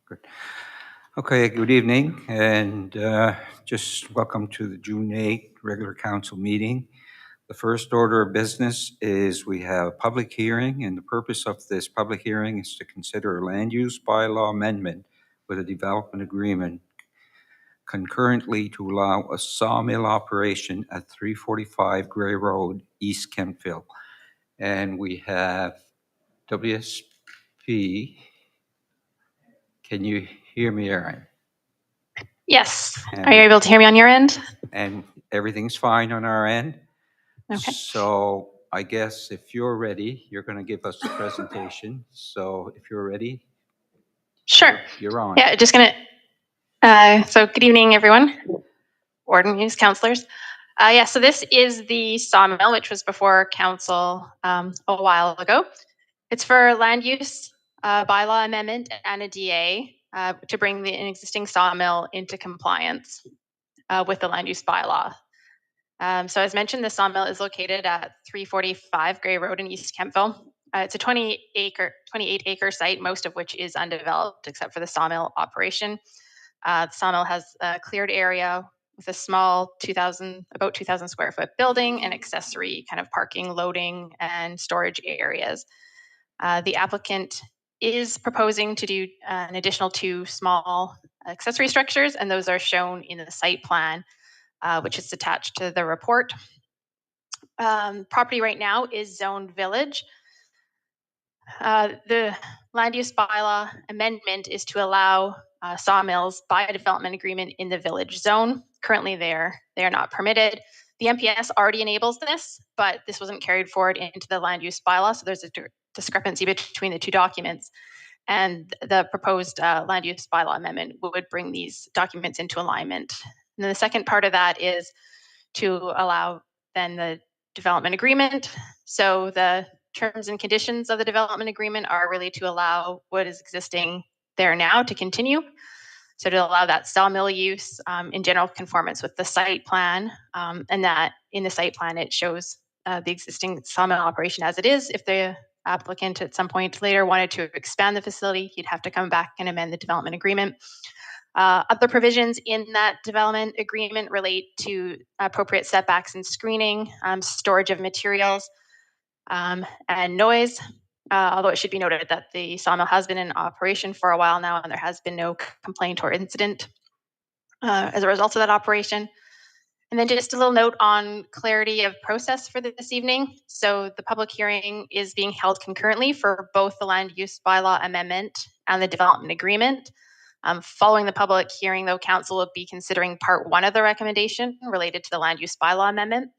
Good. Okay, good evening, and just welcome to the June 8th regular council meeting. The first order of business is we have a public hearing, and the purpose of this public hearing is to consider a land use bylaw amendment with a development agreement concurrently to allow a sawmill operation at 345 Gray Road, East Kentville. And we have WSP. Can you hear me, Aaron? Yes. Are you able to hear me on your end? And everything's fine on our end. Okay. So I guess if you're ready, you're going to give us the presentation. So if you're ready, Sure. you're on. Yeah, just gonna. So good evening, everyone. Warden, News, councillors. So this is the sawmill, which was before council a while ago. It's for land use bylaw amendment and a DA to bring an existing sawmill into compliance with the land use bylaw. So as mentioned, the sawmill is located at 345 Gray Road in East Kentville. It's a 28-acre site, most of which is undeveloped except for the sawmill operation. The sawmill has a cleared area with a small about 2,000 square foot building and accessory kind of parking, loading, and storage areas. The applicant is proposing to do an additional 2 small accessory structures, and those are shown in the site plan, which is attached to the report. Property right now is zoned village. The land use bylaw amendment is to allow sawmills by a development agreement in the village zone. Currently, they are not permitted. The MPS already enables this, but this wasn't carried forward into the land use bylaw, so there's a discrepancy between the 2 documents. And the proposed land use bylaw amendment would bring these documents into alignment. And then the second part of that is to allow then the development agreement. So the terms and conditions of the development agreement are really to allow what is existing there now to continue. So to allow that sawmill use in general conformance with the site plan, and that in the site plan it shows the existing sawmill operation as it is. If the applicant at some point later wanted to expand the facility, you'd have to come back and amend the development agreement. Other provisions in that development agreement relate to appropriate setbacks and screening, storage of materials, and noise. Although it should be noted that the sawmill has been in operation for a while now, and there has been no complaint or incident as a result of that operation. And then just a little note on clarity of process for this evening. So the public hearing is being held concurrently for both the land use bylaw amendment and the development agreement. Following the public hearing, though, council will be considering part 1 of the recommendation related to the land use bylaw amendment.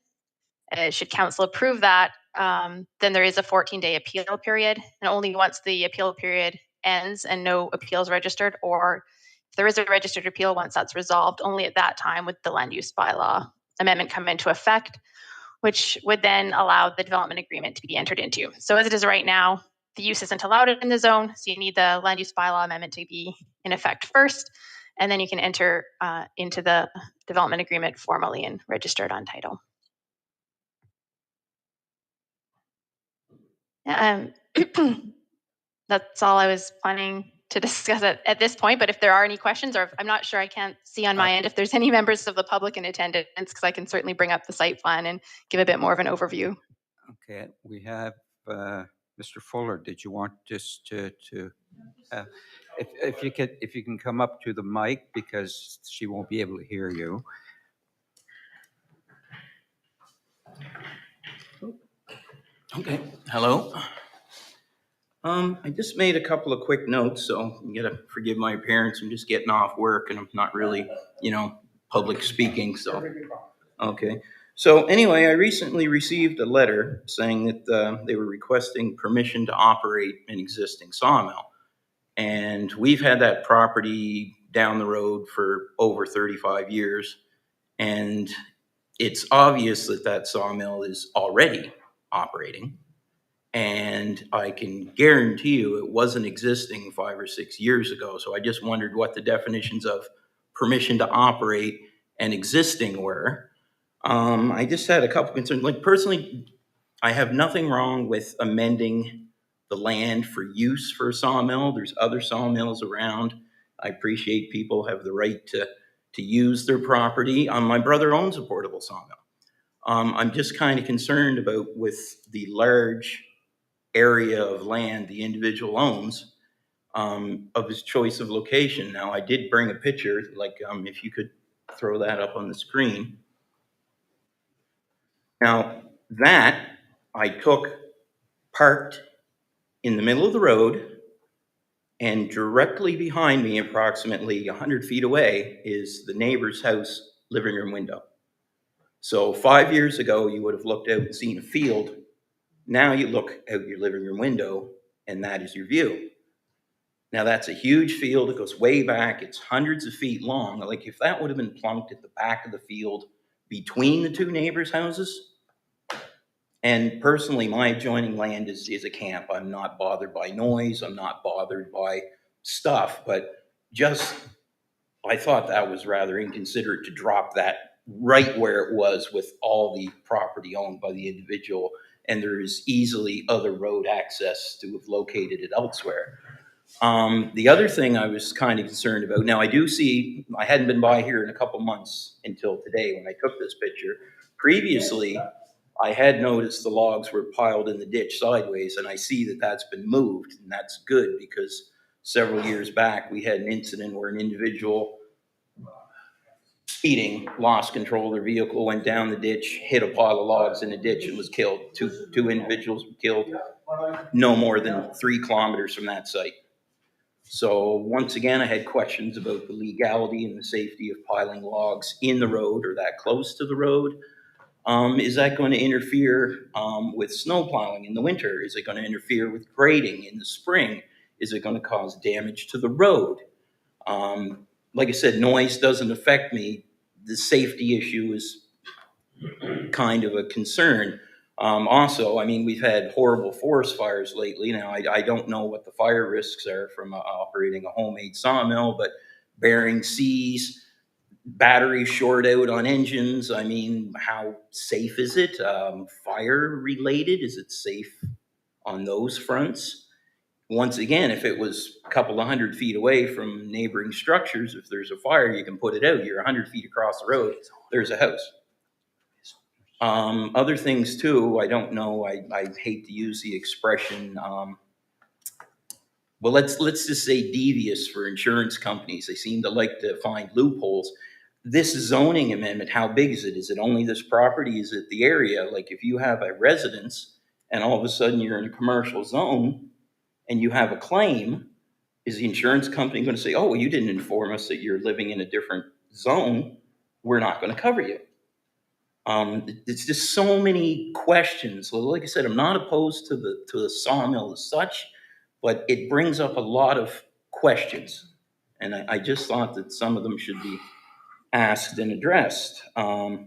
Should council approve that, then there is a 14-day appeal period, and only once the appeal period ends and no appeals registered, or if there is a registered appeal, once that's resolved, only at that time would the land use bylaw amendment come into effect, which would then allow the development agreement to be entered into. So as it is right now, the use isn't allowed in the zone, so you need the land use bylaw amendment to be in effect first, and then you can enter into the development agreement formally and registered on title. That's all I was planning to discuss at this point, but if there are any questions, or if, I'm not sure, I can't see on my end if there's any members of the public in attendance, because I can certainly bring up the site plan and give a bit more of an overview. Okay, we have Mr. Fuller. Did you want just to if you can come up to the mic, because she won't be able to hear you. Okay, hello. I just made a couple of quick notes, so you gotta forgive my appearance. I'm just getting off work and I'm not really, public speaking, so. Okay, so anyway, I recently received a letter saying that they were requesting permission to operate an existing sawmill. And we've had that property down the road for over 35 years. And it's obvious that that sawmill is already operating. And I can guarantee you it wasn't existing 5 or 6 years ago. So I just wondered what the definitions of permission to operate and existing were. I just had a couple concerns. Like, personally, I have nothing wrong with amending the land for use for a sawmill. There's other sawmills around. I appreciate people have the right to use their property. My brother owns a portable sawmill. I'm just kind of concerned about with the large area of land the individual owns, of his choice of location. Now, I did bring a picture, like if you could throw that up on the screen. Now, that I took parked in the middle of the road, and directly behind me, approximately 100 feet away, is the neighbor's house living room window. So 5 years ago, you would have looked out and seen a field. Now you look out your living room window, and that is your view. Now, that's a huge field. It goes way back. It's hundreds of feet long. Like, if that would have been plunked at the back of the field between the two neighbors' houses. And personally, my adjoining land is a camp. I'm not bothered by noise. I'm not bothered by stuff. But just, I thought that was rather inconsiderate to drop that right where it was with all the property owned by the individual. And there is easily other road access to have located it elsewhere. The other thing I was kind of concerned about, now I do see, I hadn't been by here in a couple months until today when I took this picture. Previously, I had noticed the logs were piled in the ditch sideways, and I see that that's been moved, and that's good because several years back we had an incident where an individual speeding lost control of their vehicle, went down the ditch, hit a pile of logs in the ditch, and was killed. Two individuals were killed no more than 3 kilometers from that site. So once again, I had questions about the legality and the safety of piling logs in the road or that close to the road. Is that going to interfere with snow plowing in the winter? Is it going to interfere with grading in the spring? Is it going to cause damage to the road? Like I said, noise doesn't affect me. The safety issue is kind of a concern. Also, I mean, we've had horrible forest fires lately. Now, I don't know what the fire risks are from operating a homemade sawmill, but Bering Seas, batteries short out on engines. I mean, how safe is it? Fire related, is it safe on those fronts? Once again, if it was a couple of 100 feet away from neighboring structures, if there's a fire, you can put it out. You're 100 feet across the road, there's a house. Other things too, I don't know, I hate to use the expression, well, let's just say devious for insurance companies. They seem to like to find loopholes. This zoning amendment, how big is it? Is it only this property? Is it the area? Like if you have a residence and all of a sudden you're in a commercial zone and you have a claim, is the insurance company going to say, oh, well, you didn't inform us that you're living in a different zone, we're not going to cover you? It's just so many questions. So like I said, I'm not opposed to the sawmill as such, but it brings up a lot of questions. And I just thought that some of them should be asked and addressed. So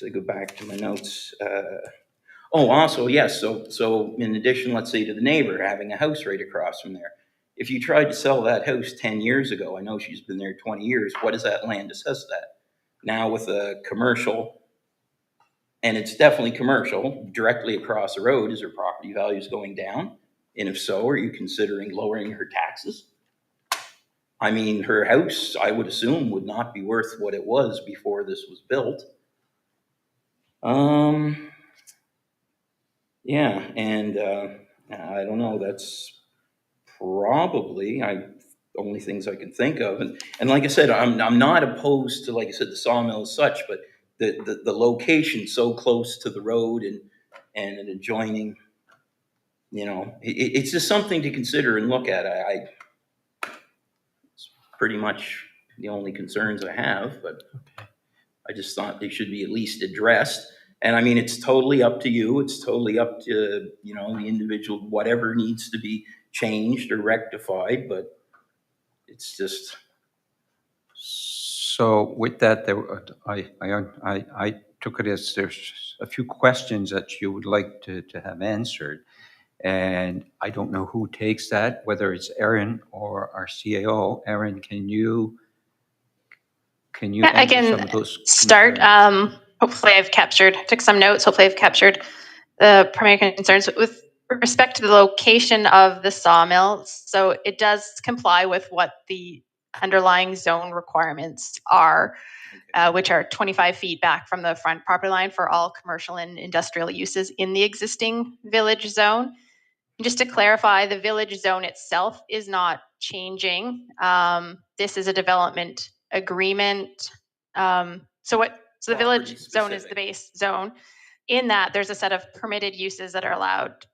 I go back to my notes. Also, yes, so in addition, let's say to the neighbor having a house right across from there, if you tried to sell that house 10 years ago, I know she's been there 20 years, what does that land assess that? Now with a commercial, and it's definitely commercial, directly across the road, is her property values going down? And if so, are you considering lowering her taxes? I mean, her house, I would assume, would not be worth what it was before this was built. Yeah, and I don't know, that's probably only things I can think of. And like I said, I'm not opposed to, like I said, the sawmill as such, but the location so close to the road and an adjoining, it's just something to consider and look at. It's pretty much the only concerns I have, but I just thought they should be at least addressed. And I mean, it's totally up to you. It's totally up to, the individual, whatever needs to be changed or rectified, but it's just. So with that, I took it as there's a few questions that you would like to have answered. And I don't know who takes that, whether it's Erin or our CAO. Erin, can you I answer can some of those start. concerns? Hopefully I've took some notes. Hopefully I've captured the primary concerns with respect to the location of the sawmill, so it does comply with what the underlying zone requirements are, which are 25 feet back from the front property line for all commercial and industrial uses in the existing village zone. And just to clarify, the village zone itself is not changing. This is a development agreement. So the village zone is the base zone. In that, there's a set of permitted uses that are allowed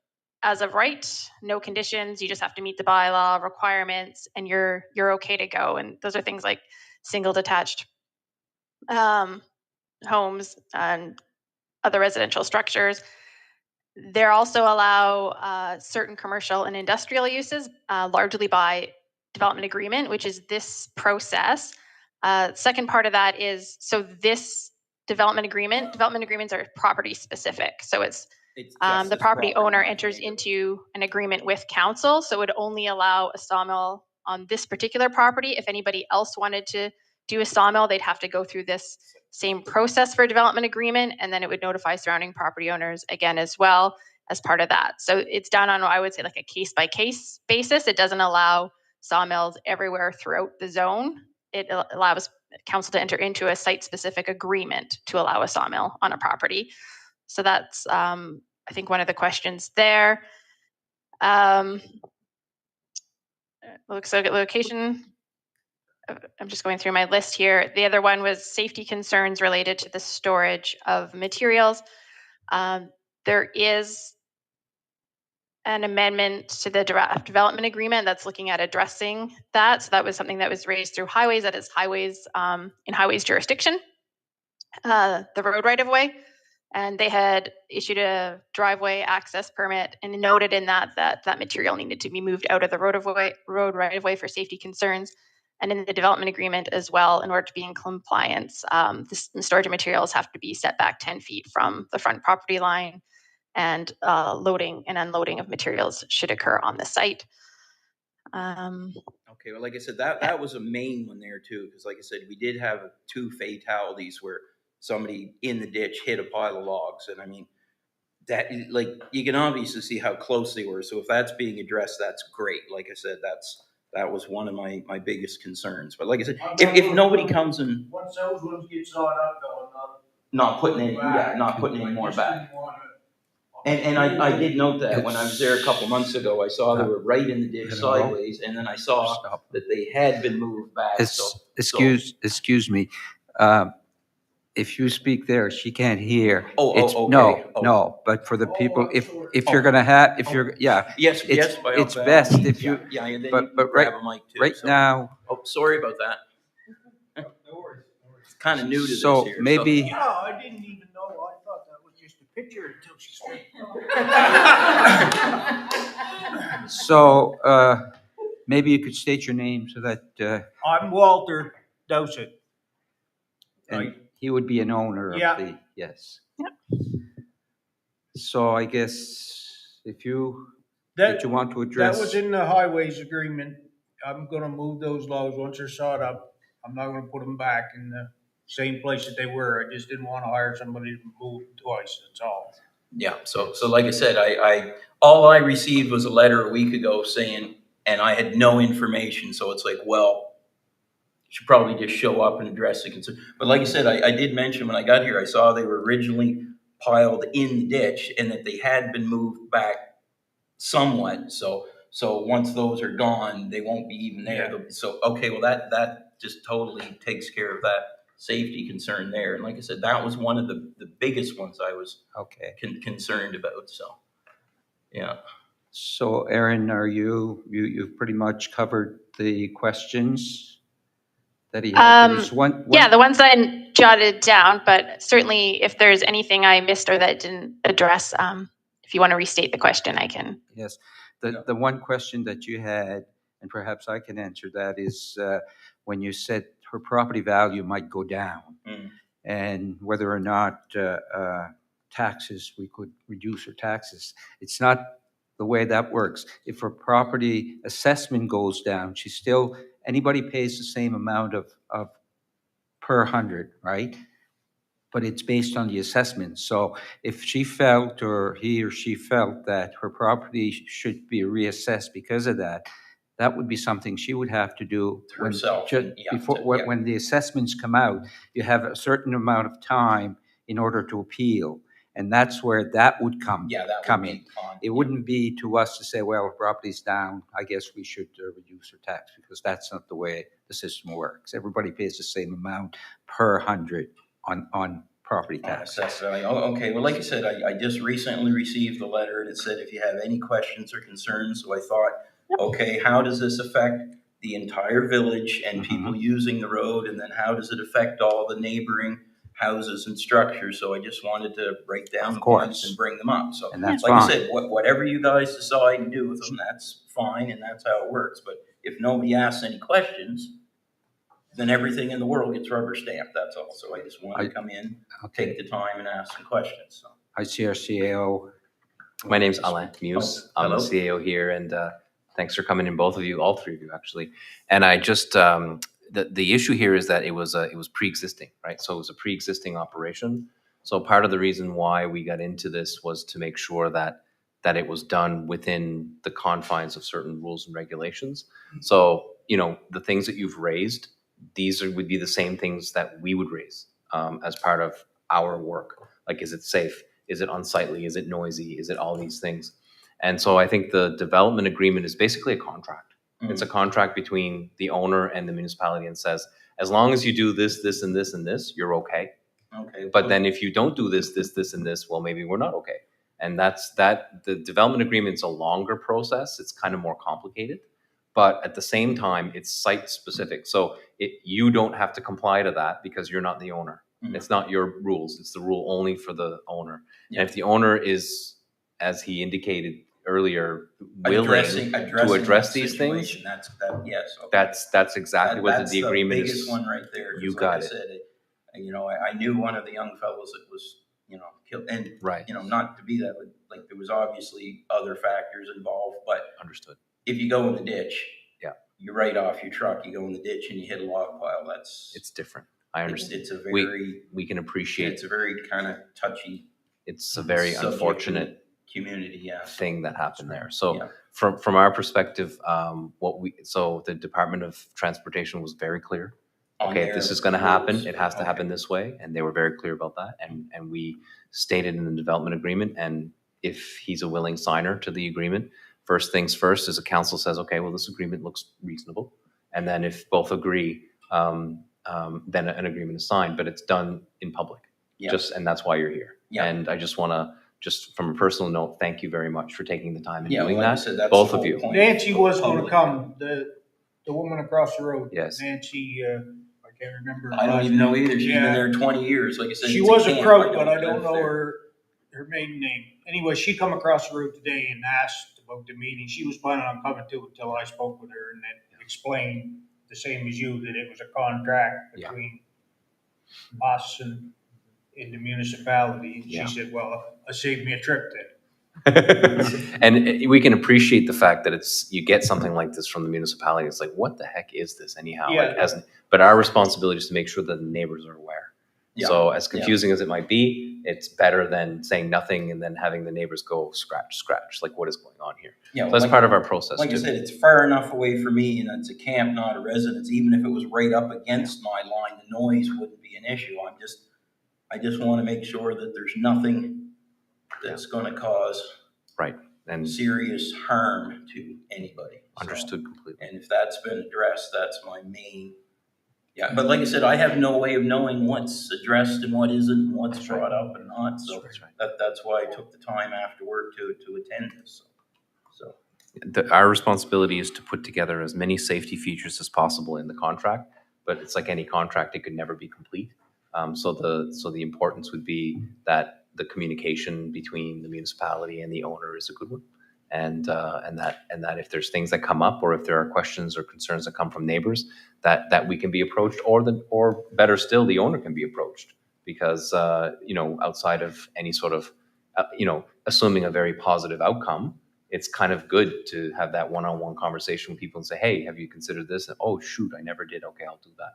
as of right, no conditions. You just have to meet the bylaw requirements, and you're okay to go. And those are things like single detached homes and other residential structures. They also allow certain commercial and industrial uses, largely by development agreement, which is this process. Second part of that is, so this development agreements are property specific. So it's the property owner enters into an agreement with council. So it would only allow a sawmill on this particular property. If anybody else wanted to do a sawmill, they'd have to go through this same process for a development agreement, and then it would notify surrounding property owners again as well as part of that. So it's done on, I would say, like a case by case basis. It doesn't allow sawmills everywhere throughout the zone. It allows council to enter into a site specific agreement to allow a sawmill on a property. So that's, I think, one of the questions there. Looks like location. I'm just going through my list here. The other one was safety concerns related to the storage of materials. There is an amendment to the draft development agreement that's looking at addressing that. So that was something that was raised through highways, that is highways in highways jurisdiction, the road right of way. And they had issued a driveway access permit and noted in that material needed to be moved out of the road right of way for safety concerns. And in the development agreement as well, in order to be in compliance, the storage of materials have to be set back 10 feet from the front property line, and loading and unloading of materials should occur on the site. Okay, well, like I said, that was a main one there too, because like I said, we did have 2 fatalities where somebody in the ditch hit a pile of logs, and I mean, that, like, you can obviously see how close they were. So if that's being addressed, that's great. Like I said, that was one of my biggest concerns. But like I said, if nobody comes and once those ones get sawed up, though, not putting any more back. And I did note that when I was there a couple months ago, I saw they were right in the ditch sideways, and then I saw that they had been moved back. Excuse me. If you speak there, she can't hear. Okay. No. But for the people, if you're gonna have, Yes, it's best if you. Yeah, and then but you grab right, a mic too. right so. now. Oh, sorry about that. It's kind of new to this So here. maybe. Yeah, I didn't even know. I thought that was just a picture until she said. So maybe you could state your name so that. I'm Walter Dowsett. And Right. he would be an owner of the, yes. Yep. So I guess if you want to address. That was in the highways agreement. I'm gonna move those logs once they're sawed up. I'm not gonna put them back in the same place that they were. I just didn't want to hire somebody to move them twice, that's all. Yeah, so like I said, I all I received was a letter a week ago saying, and I had no information, so it's like, well, you should probably just show up and address the concern. But like I said, I did mention when I got here, I saw they were originally piled in the ditch and that they had been moved back somewhat. So once those are gone, they won't be even there. Yeah. So, okay, well, that just totally takes care of that safety concern there. And like I said, that was one of the biggest ones I was concerned about. So, yeah. So, Aaron, are you've pretty much covered the questions that he had? There was one. Yeah, the ones that I jotted down, but certainly if there's anything I missed or that didn't address, if you want to restate the question, I can. Yes. The one question that you had, and perhaps I can answer that, is when you said her property value might go down, and whether or not taxes, we could reduce her taxes. It's not the way that works. If her property assessment goes down, anybody pays the same amount of per 100, right? but it's based on the assessment. So if she felt, or he or she felt, that her property should be reassessed because of that, that would be something she would have to do Herself, just yeah, before, yeah. when the assessments come out. You have a certain amount of time in order to appeal, and that's where that would come Yeah, that would come be in. on. It wouldn't be to us to say, well, if property's down, I guess we should reduce our tax, because that's not the way the system works. Everybody pays the same amount per 100 on property On tax. assessed value. Oh, okay, well, like I said, I just recently received the letter, and it said if you have any questions or concerns, so I thought, okay, how does this affect the entire village and people using the road, and then how does it affect all the neighboring houses and structures? So I just wanted to write down Of the course. points and bring them up. So And that's like I fine. said, whatever you guys decide and do with them, that's fine, and that's how it works. But if nobody asks any questions, then everything in the world gets rubber stamped, that's all. So I just wanted to come in, take the time and ask some questions, so. I see our CAO. My name's Alain Muse. Oh, I'm the hello. CAO here, and thanks for coming in, both of you, all three of you actually. And I just the issue here is that it was pre-existing, right? So it was a pre-existing operation. So part of the reason why we got into this was to make sure that it was done within the confines of certain rules and regulations. So the things that you've raised, would be the same things that we would raise as part of our work. Like, is it safe? Is it unsightly? Is it noisy? Is it all these things? And so I think the development agreement is basically a contract. It's a contract between the owner and the municipality, and says, as long as you do this, this, and this, and this, you're okay. Okay. But then if you don't do this, this, this, and this, well, maybe we're not okay. And that's that. The development agreement's a longer process. It's kind of more complicated, but at the same time, it's site specific. So you don't have to comply to that because you're not the owner. It's not your rules. It's the rule only for the owner. Yeah. And if the owner is, as he indicated earlier, willing Addressing to address that these things, situation, yes. Okay. that's exactly what That's the agreement biggest is. one right there. 'Cause You like got I it. said, I knew one of the young fellows that was, killed, and, Right. not to be that, but like there was obviously other factors involved, but Understood. if you go in the ditch, Yeah. you write off your truck, you go in the ditch and you hit a log pile, It's different. I understand. it's a very, We can appreciate it's a very kind of touchy it's a very subject in unfortunate the community, yeah. thing that happened there. So Yeah. from our perspective, so the Department of Transportation was very clear. On Okay, if their this is going to happen, rules. it has to happen Okay. this way, and they were very clear about that. And we stated in the development agreement, and if he's a willing signer to the agreement, first things first is the council says, okay, well, this agreement looks reasonable, and then if both agree, then an agreement is signed, but it's done in public. Yeah. And that's why you're here. Yeah. And I just want to, just from a personal note, thank you very much for taking the time and Yeah, doing well, like I that. said, that's Both the of whole you. point. Nancy was gonna Public. come, the woman across the road. Yes. Nancy, I can't remember. her I don't last even know name. either. She's Yeah. been there 20 years. Like I said, She it's a was a camp. Croat, but I don't live know there. her maiden name. Anyway, she come across the road today and asked about the meeting. She was planning on coming too until I spoke with her and then explained the same as you, that it was a contract Yeah. between us and the municipality. And Yeah. she said, well, it saved me a trip then. And we can appreciate the fact that you get something like this from the municipality. It's like, what the heck is this anyhow? Yeah. But our responsibility is to make sure that the neighbors are aware. Yeah. So as confusing as it might be, it's better than saying nothing and then having the neighbors go scratch, like what is going on here? Yeah, So that's like- part of our process Like I too. said, it's far enough away from me, and it's a camp, not a residence. Even if it was right up against my line, the noise wouldn't be an issue. I just want to make sure that there's nothing that's going to cause Right. And serious harm to anybody. So, understood completely. and if that's been addressed, that's my main. Yeah, but like I said, I have no way of knowing what's addressed and what isn't, and what's That's right. brought up and not. So That's right. that's why I took the time after work to attend this. So. Our responsibility is to put together as many safety features as possible in the contract, but it's like any contract, it could never be complete. So the importance would be that the communication between the municipality and the owner is a good one. And that if there's things that come up, or if there are questions or concerns that come from neighbors, that we can be approached, or better still, the owner can be approached, because outside of any sort of assuming a very positive outcome, it's kind of good to have that one-on-one conversation with people and say, hey, have you considered this? And, oh shoot, I never did. Okay, I'll do that.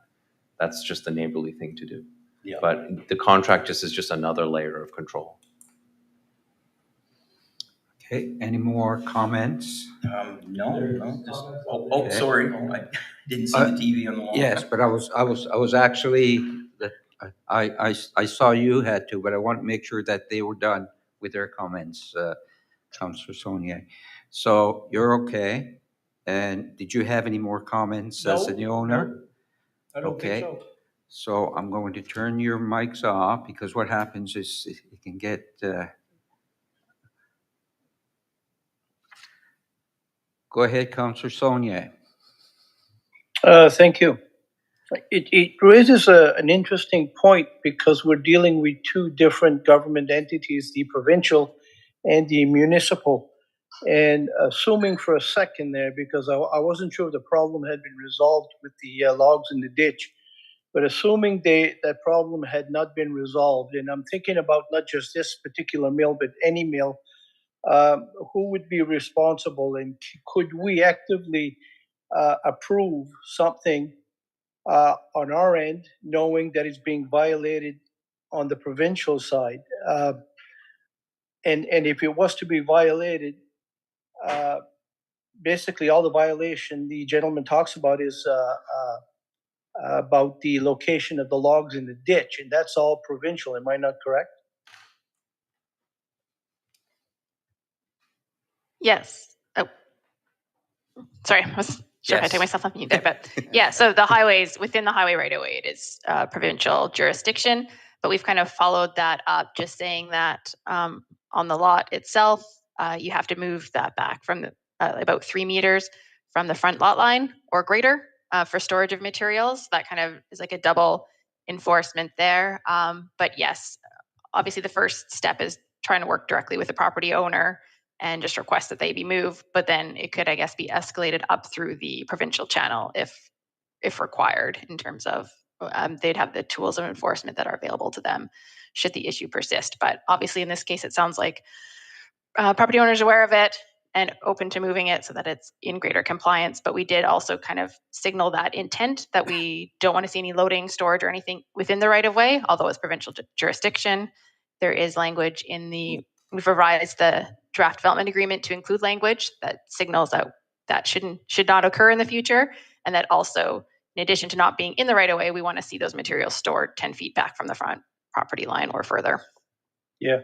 That's just a neighborly thing to do. Yeah. But the contract is just another layer of control. Okay, any more comments? No, just, Okay. sorry, I didn't see the TV on the wall. Yes, but I was actually, I saw you had to, but I want to make sure that they were done with their comments, Councillor Saunier. So you're okay. And did you have any more comments as No, the owner? no, I don't Okay. think so. So I'm going to turn your mics off because what happens is it can get, go ahead, Councillor Saunier. Thank you. It raises an interesting point because we're dealing with two different government entities, the provincial and the municipal. And assuming for a second there, because I wasn't sure if the problem had been resolved with the logs in the ditch, but assuming that problem had not been resolved, and I'm thinking about not just this particular mill, but any mill, who would be responsible, and could we actively approve something on our end, knowing that it's being violated on the provincial side? And if it was to be violated, basically all the violation the gentleman talks about is about the location of the logs in the ditch, and that's all provincial. Am I not correct? Yes. Oh, sorry. I was sure if I Yes. take myself off mute there, but yeah. So the highways within the highway right away, it is provincial jurisdiction. But we've kind of followed that up, just saying that on the lot itself, you have to move that back from the, about 3 meters from the front lot line or greater for storage of materials. That kind of is like a double enforcement there. But yes, obviously the first step is trying to work directly with the property owner and just request that they be moved. But then it could, I guess, be escalated up through the provincial channel if required, in terms of they'd have the tools of enforcement that are available to them should the issue persist. But obviously in this case, it sounds like property owners are aware of it and open to moving it so that it's in greater compliance. But we did also kind of signal that intent that we don't want to see any loading, storage, or anything within the right of way, although it's provincial jurisdiction. There is language in the, we've revised the draft development agreement to include language that signals that that should not occur in the future. And that also, in addition to not being in the right of way, we want to see those materials stored 10 feet back from the front property line or further. Yeah,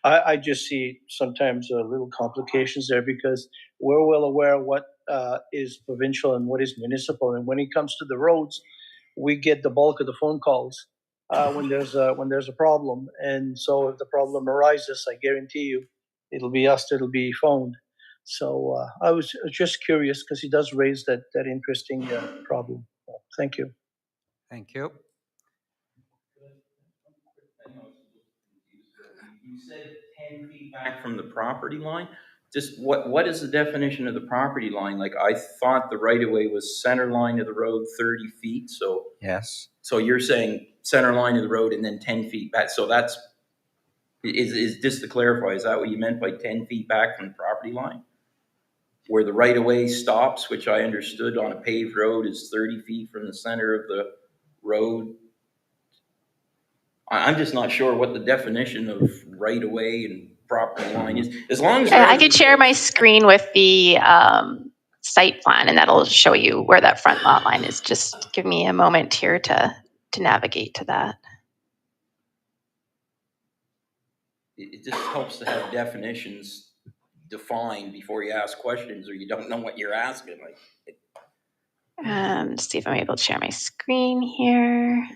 I just see sometimes little complications there because we're well aware what is provincial and what is municipal, and when it comes to the roads, we get the bulk of the phone calls when there's a problem, and so if the problem arises, I guarantee you, it'll be us that'll be phoned. So I was just curious because he does raise that interesting problem. Thank you. Thank you. You said 10 feet back from the property line. Just what is the definition of the property line? Like, I thought the right of way was center line of the road 30 feet. So Yes. so you're saying center line of the road and then 10 feet back. So that's, is just to clarify, is that what you meant by 10 feet back from the property line? Where the right of way stops, which I understood on a paved road is 30 feet from the center of the road. I'm just not sure what the definition of right of way and property line is. As long as I could share my screen with the site plan, and that'll show you where that front lot line is. Just give me a moment here to navigate to that. It just helps to have definitions defined before you ask questions, or you don't know what you're asking. Like, See if I'm able to share my screen here.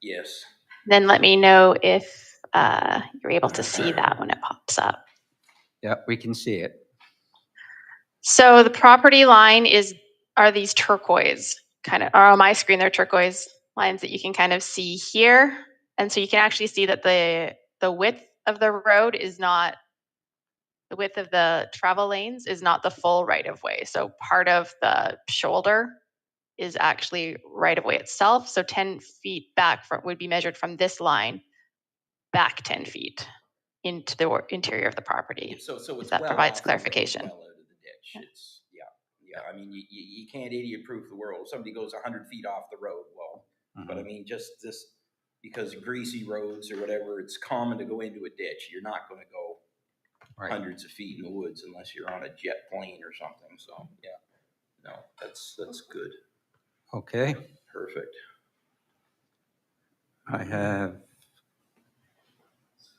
yes. Then let me know if you're able to see that when it pops up. Yeah, we can see it. So the property line are these turquoise kind of, or on my screen, they're turquoise lines that you can kind of see here. And so you can actually see that the width of the road is not, the width of the travel lanes is not the full right of way. So part of the shoulder is actually right of way itself. So 10 feet back would be measured from this line back 10 feet into the interior of the property. So it's that well provides off the road, clarification. well out of the ditch. It's, yeah. I mean, you can't idiot-proof the world. If somebody goes 100 feet off the road, well, But I mean, just this, because greasy roads or whatever, it's common to go into a ditch. You're not gonna go Right. hundreds of feet in the woods unless you're on a jet plane or something, so, yeah. No, that's good, Okay, perfect. I have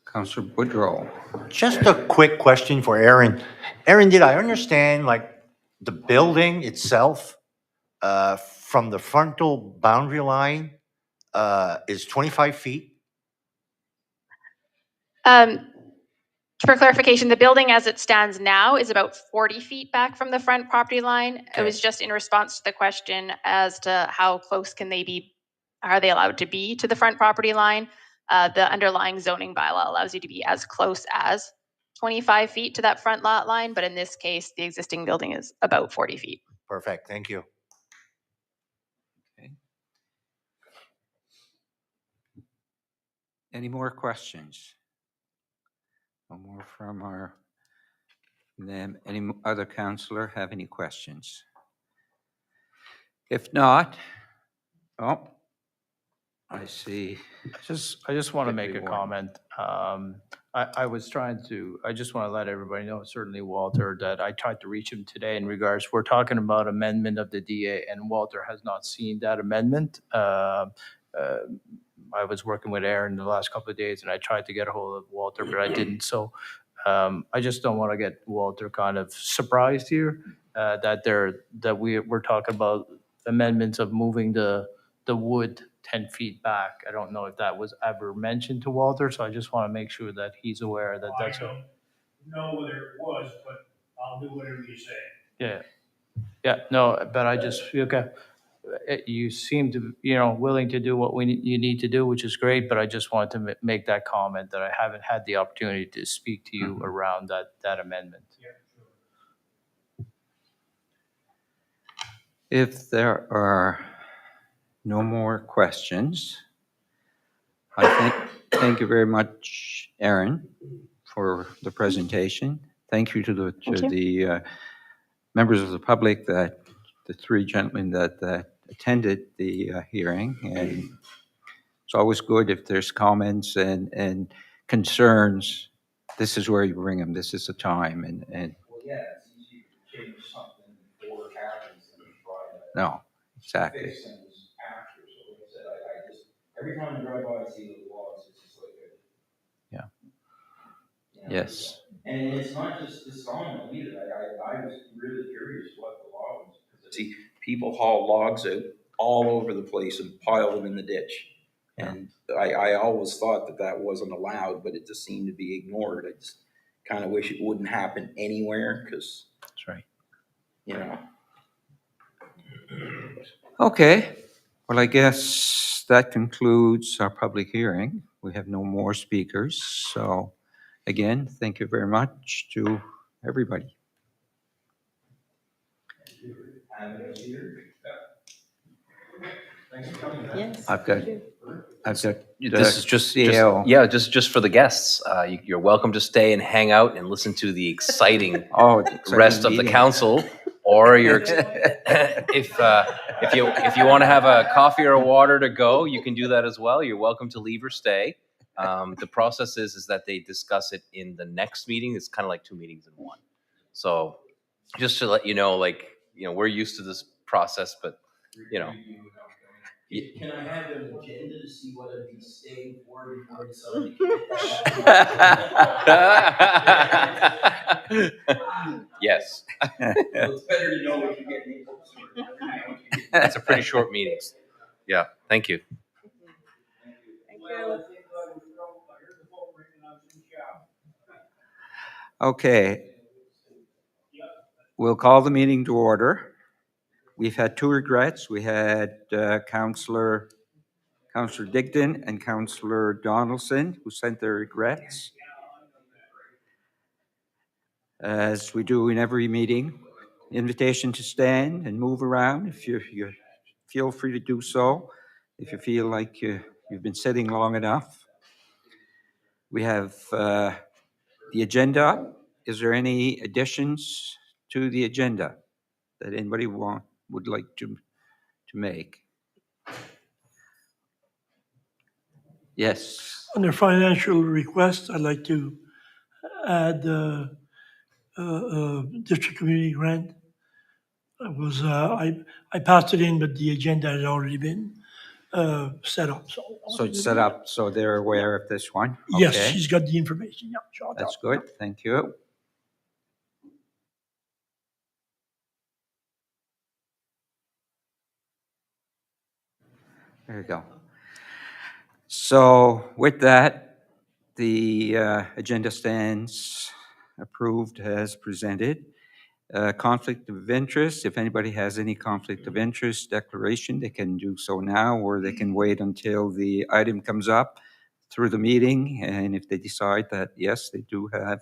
Councillor Boudreau. Just a quick question for Aaron. Aaron, did I understand like the building itself from the frontal boundary line is 25 feet? For clarification, the building as it stands now is about 40 feet back from the front property line. It was Okay. just in response to the question as to how close can they be, are they allowed to be to the front property line? The underlying zoning bylaw allows you to be as close as 25 feet to that front lot line, but in this case, the existing building is about 40 feet. Perfect, thank you. Any more questions? No more from them. Any other councillor have any questions? If not, oh, I see. I just want to make a Deputy comment. I just want to let everybody know, certainly Walter, that I tried to reach him today in regards, we're talking about amendment of the DA, and Walter has not seen that amendment. I was working with Aaron the last couple of days, and I tried to get a hold of Walter, but I didn't. So I just don't want to get Walter kind of surprised here that we're talking about amendments of moving the wood 10 feet back. I don't know if that was ever mentioned to Walter, so I just want to make sure that he's aware that that's. I don't know whether it was, but I'll do whatever you say. Yeah. Yeah, no, but I just, okay. You seem to, willing to do what you need to do, which is great, but I just wanted to make that comment that I haven't had the opportunity to speak to you around that amendment. Yeah, sure. If there are no more questions, I thank you very much, Aaron, for the presentation. Thank you to the members of the public, the three gentlemen that attended the hearing. And it's always good if there's comments and concerns. This is where you bring them. This is the time. And Well, yeah, it's easy to change something before it happens than to try to no, exactly. fix things after. So like I said, I just, every time I drive by, I see those logs, it's just like Yeah. you know, Yes. And it's not just the sawmill either. I was really curious what the log was. Because I see people haul logs out all over the place and pile them in the ditch. Yeah. And I always thought that wasn't allowed, but it just seemed to be ignored. I just kind of wish it wouldn't happen anywhere because, That's right. you know. Okay. Well, I guess that concludes our public hearing. We have no more speakers. So again, thank you very much to everybody. Yes. I've got This is just CAO. just for the guests. You're welcome to stay and hang out and listen to the exciting Exciting rest of the meeting. council, or if you want to have a coffee or a water to go, you can do that as well. You're welcome to leave or stay. The process is that they discuss it in the next meeting. It's kind of like two meetings in one. So just to let you know, we're used to this process, but Can I have an agenda to see what I'd be staying for before I decide to commit that? Yes. Well, it's better to know what you're getting into. That's a pretty short meeting. Yeah, thank you. Okay. We'll call the meeting to order. We've had two regrets. We had Councillor Digdon and Councillor Donaldson who sent their regrets. As we do in every meeting, invitation to stand and move around. If you feel free to do so. If you feel like you've been sitting long enough. We have the agenda. Is there any additions to the agenda that anybody would like to make? Yes. Under financial requests, I'd like to add district community grant. I passed it in, but the agenda had already been set up, so. So it's set up, so they're aware of this one? Yes, Okay. she's got the information, yeah. sure, That's yeah. good, thank you. There you go. So with that, the agenda stands approved as presented. Conflict of interest, if anybody has any conflict of interest declaration, they can do so now, or they can wait until the item comes up through the meeting. And if they decide that, yes, they do have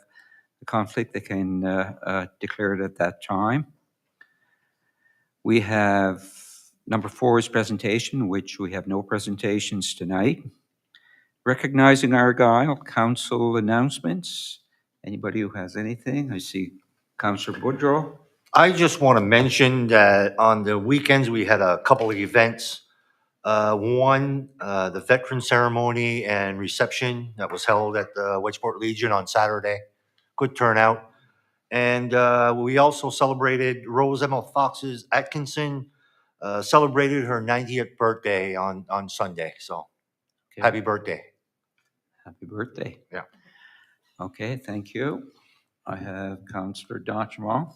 a conflict, they can declare it at that time. We have number 4 is presentation, which we have no presentations tonight. Recognizing Argyle, council announcements. Anybody who has anything? I see Councillor Boudreau. I just want to mention that on the weekends, we had a couple of events. One, the veteran ceremony and reception that was held at the Wedgeport Legion on Saturday. Good turnout. And we also celebrated Rose Emma Fox's Atkinson, celebrated her 90th birthday on Sunday. So Okay. happy birthday. Happy birthday. Yeah. Okay, thank you. I have Councillor Dochemont.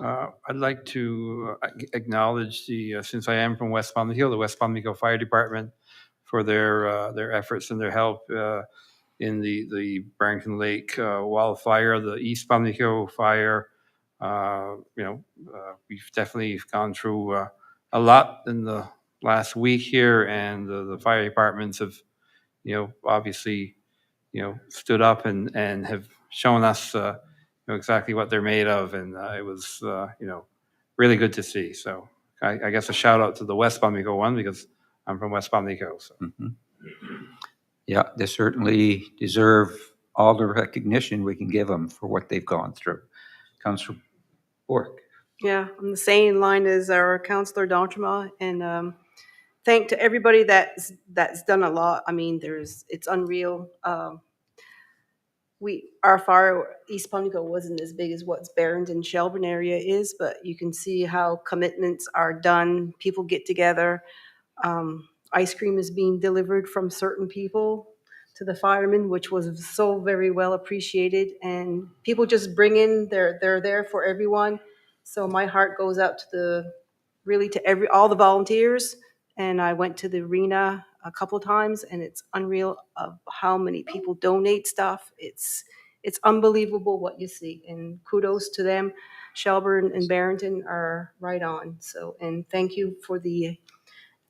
I'd like to acknowledge since I am from West Palm-Hill, the West Palm-Hill Fire Department for their efforts and their help in the Barrington Lake wildfire, the East Palm-Hill fire. We've definitely gone through a lot in the last week here, and the fire departments have, obviously, stood up and have shown us, exactly what they're made of, and it was, really good to see. So I guess a shout out to the West Palm-Hill one, because I'm from West Palm-Hill. So. Mm-hmm. Yeah, they certainly deserve all the recognition we can give them for what they've gone through. Councillor Bork. Yeah, I'm the same line as our Councillor D'Entremont, and thank to everybody that's done a lot. I mean, it's unreal. Our fire, East Palm-Hill, wasn't as big as what Barrington, Shelburne area is, but you can see how commitments are done. People get together. Ice cream is being delivered from certain people to the firemen, which was so very well appreciated. And people just bring in, they're there for everyone. So my heart goes out to all the volunteers. And I went to the arena a couple of times, and it's unreal of how many people donate stuff. It's unbelievable what you see, and kudos to them. Shelburne and Barrington are right on. So, and thank you for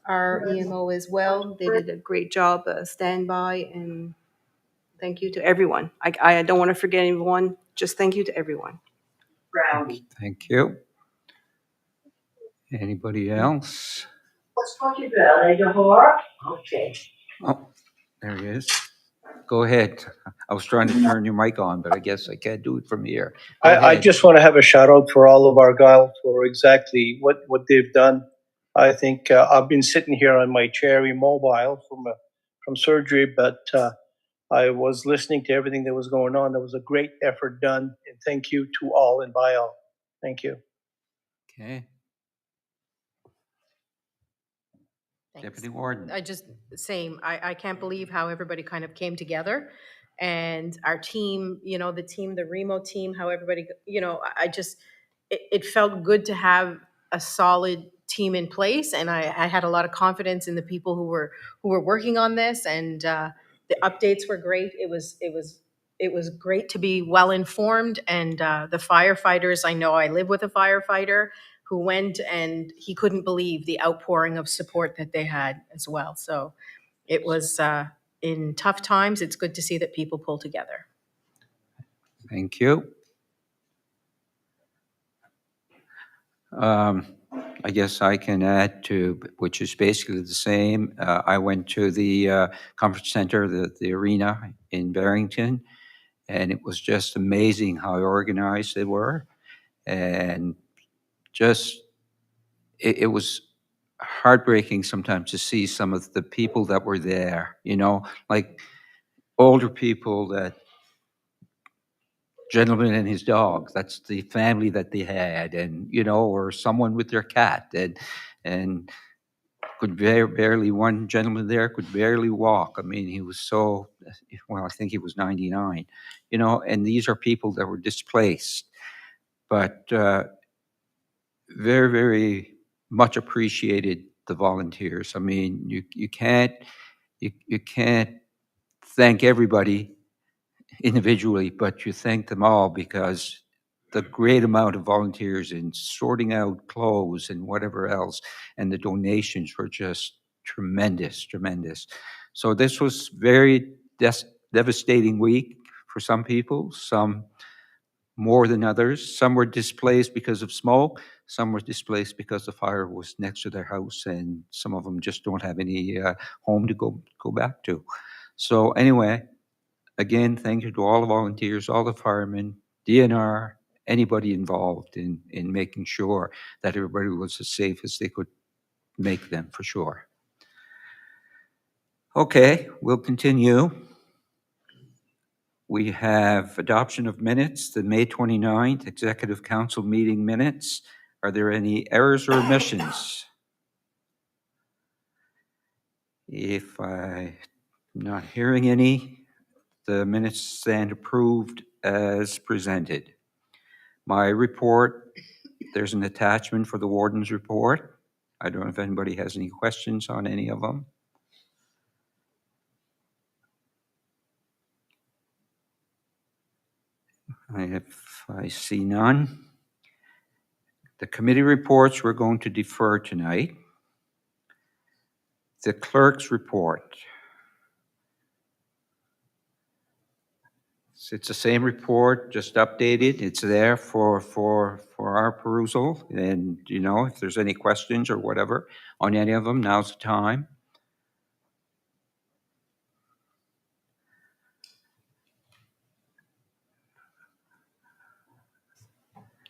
our EMO as well. They did a great job, standby, and thank you to everyone. I don't want to forget anyone. Just thank you to everyone. Thank you. Anybody else? Okay. Oh, there he is. Go ahead. I was trying to turn your mic on, but I guess I can't do it from here. I just want to have a shout out for all of Argyle for exactly what they've done. I think I've been sitting here on my chair immobile from surgery, but I was listening to everything that was going on. There was a great effort done, and thank you to all and by all. Thank you. Okay. Thanks. Deputy Warden. I can't believe how everybody kind of came together, and our team, the Remo team, how everybody, it felt good to have a solid team in place, and I had a lot of confidence in the people who were working on this, and the updates were great. It was great to be well informed, and the firefighters, I live with a firefighter who went, and he couldn't believe the outpouring of support that they had as well. So it was, in tough times, it's good to see that people pull together. Thank you. I guess I can add to, which is basically the same. I went to the conference center, the arena in Barrington, and it was just amazing how organized they were. And just, it was heartbreaking sometimes to see some of the people that were there, like older people, that gentleman and his dog, that's the family that they had, and, or someone with their cat, and could barely, one gentleman there could barely walk. I mean, he was so, well, I think he was 99, and these are people that were displaced, but very, very much appreciated the volunteers. I mean, you can't thank everybody individually, but you thank them all, because the great amount of volunteers in sorting out clothes and whatever else, and the donations were just tremendous, tremendous. So this was very devastating week for some people, some more than others. Some were displaced because of smoke. Some were displaced because the fire was next to their house, and some of them just don't have any home to go back to. So anyway, again, thank you to all the volunteers, all the firemen, DNR, anybody involved in making sure that everybody was as safe as they could make them, for sure. Okay, we'll continue. We have adoption of minutes, the May 29th Executive Council meeting minutes. Are there any errors or omissions? If I'm not hearing any, the minutes stand approved as presented. My report, there's an attachment for the warden's report. I don't know if anybody has any questions on any of them. I see none. The committee reports we're going to defer tonight. The clerk's report. It's the same report, just updated. It's there for our perusal. And, if there's any questions or whatever on any of them, now's the time.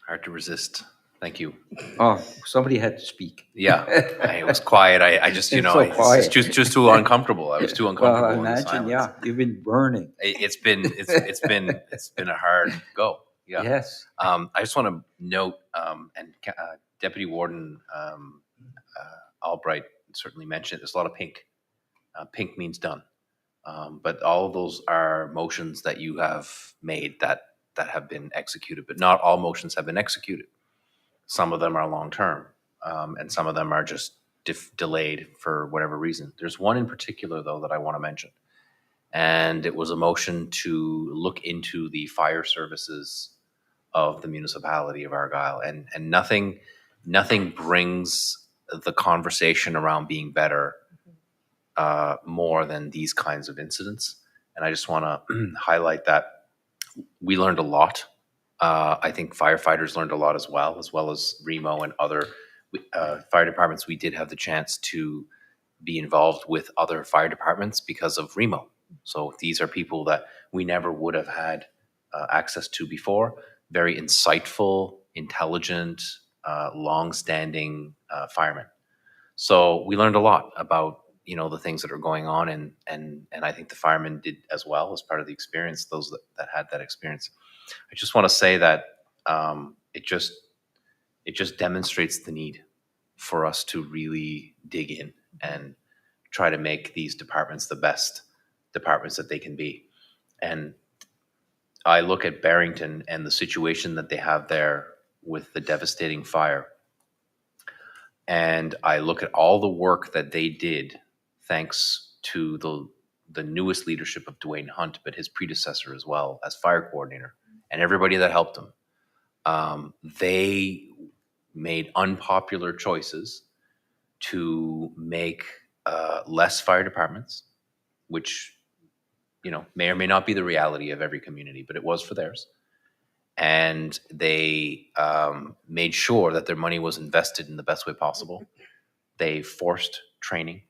Hard to resist. Thank you. Oh, somebody had to speak. Yeah, it was quiet. I just, It's so quiet. it's just too uncomfortable. I was too uncomfortable. Well, I in the imagine, silence. yeah, you've been burning. It's been a hard go. Yeah. Yes. I just want to note, and Deputy Warden Albright certainly mentioned, there's a lot of pink. Pink means done. But all of those are motions that you have made that have been executed, but not all motions have been executed. Some of them are long-term, and some of them are just delayed for whatever reason. There's one in particular, though, that I want to mention. And it was a motion to look into the fire services of the municipality of Argyle. And nothing brings the conversation around being better more than these kinds of incidents. And I just want to highlight that we learned a lot. I think firefighters learned a lot as well as Remo and other fire departments. We did have the chance to be involved with other fire departments because of Remo. So these are people that we never would have had access to before. Very insightful, intelligent, long-standing firemen. So we learned a lot about the things that are going on, and I think the firemen did as well as part of the experience. Those that had that experience. I just want to say that it just demonstrates the need for us to really dig in and try to make these departments the best departments that they can be. And I look at Barrington and the situation that they have there with the devastating fire. And I look at all the work that they did, thanks to the newest leadership of Dwayne Hunt, but his predecessor as well as fire coordinator, and everybody that helped him. They made unpopular choices to make less fire departments, which may or may not be the reality of every community, but it was for theirs. And they made sure that their money was invested in the best way possible. They forced training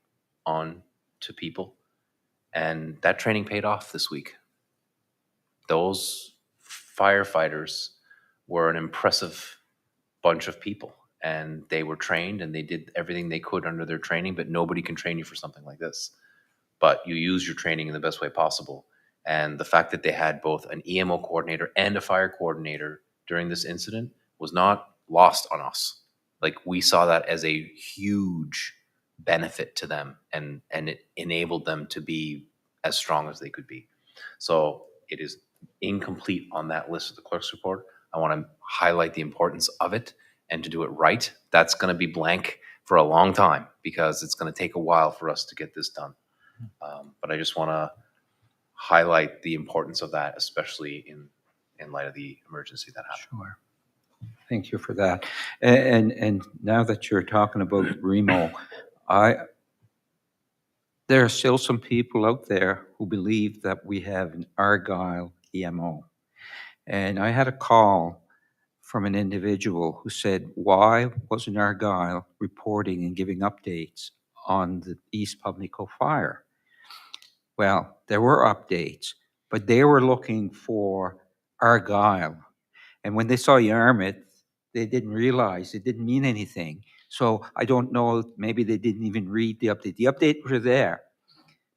on to people, and that training paid off this week. Those firefighters were an impressive bunch of people, and they were trained and they did everything they could under their training, but nobody can train you for something like this. But you use your training in the best way possible. And the fact that they had both an EMO coordinator and a fire coordinator during this incident was not lost on us. Like, we saw that as a huge benefit to them, and it enabled them to be as strong as they could be. So it is incomplete on that list of the clerk's report. I want to highlight the importance of it, and to do it right. That's going to be blank for a long time because it's going to take a while for us to get this done. But I just want to highlight the importance of that, especially in light of the emergency that happened. Sure. Thank you for that. And now that you're talking about Remo, there are still some people out there who believe that we have an Argyle EMO. And I had a call from an individual who said, why wasn't Argyle reporting and giving updates on the East Pubnico fire? Well, there were updates, but they were looking for Argyle. And when they saw Yarmouth, they didn't realize it didn't mean anything. So I don't know, maybe they didn't even read the update. The update were there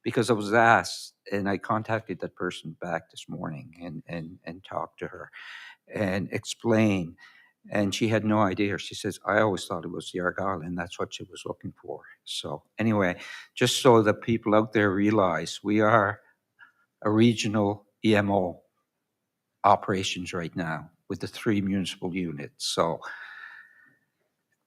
because I was asked, and I contacted that person back this morning and talked to her and explained. And she had no idea. She says, I always thought it was the Argyle, and that's what she was looking for. So anyway, just so that people out there realize we are a regional EMO operations right now with the 3 municipal units. So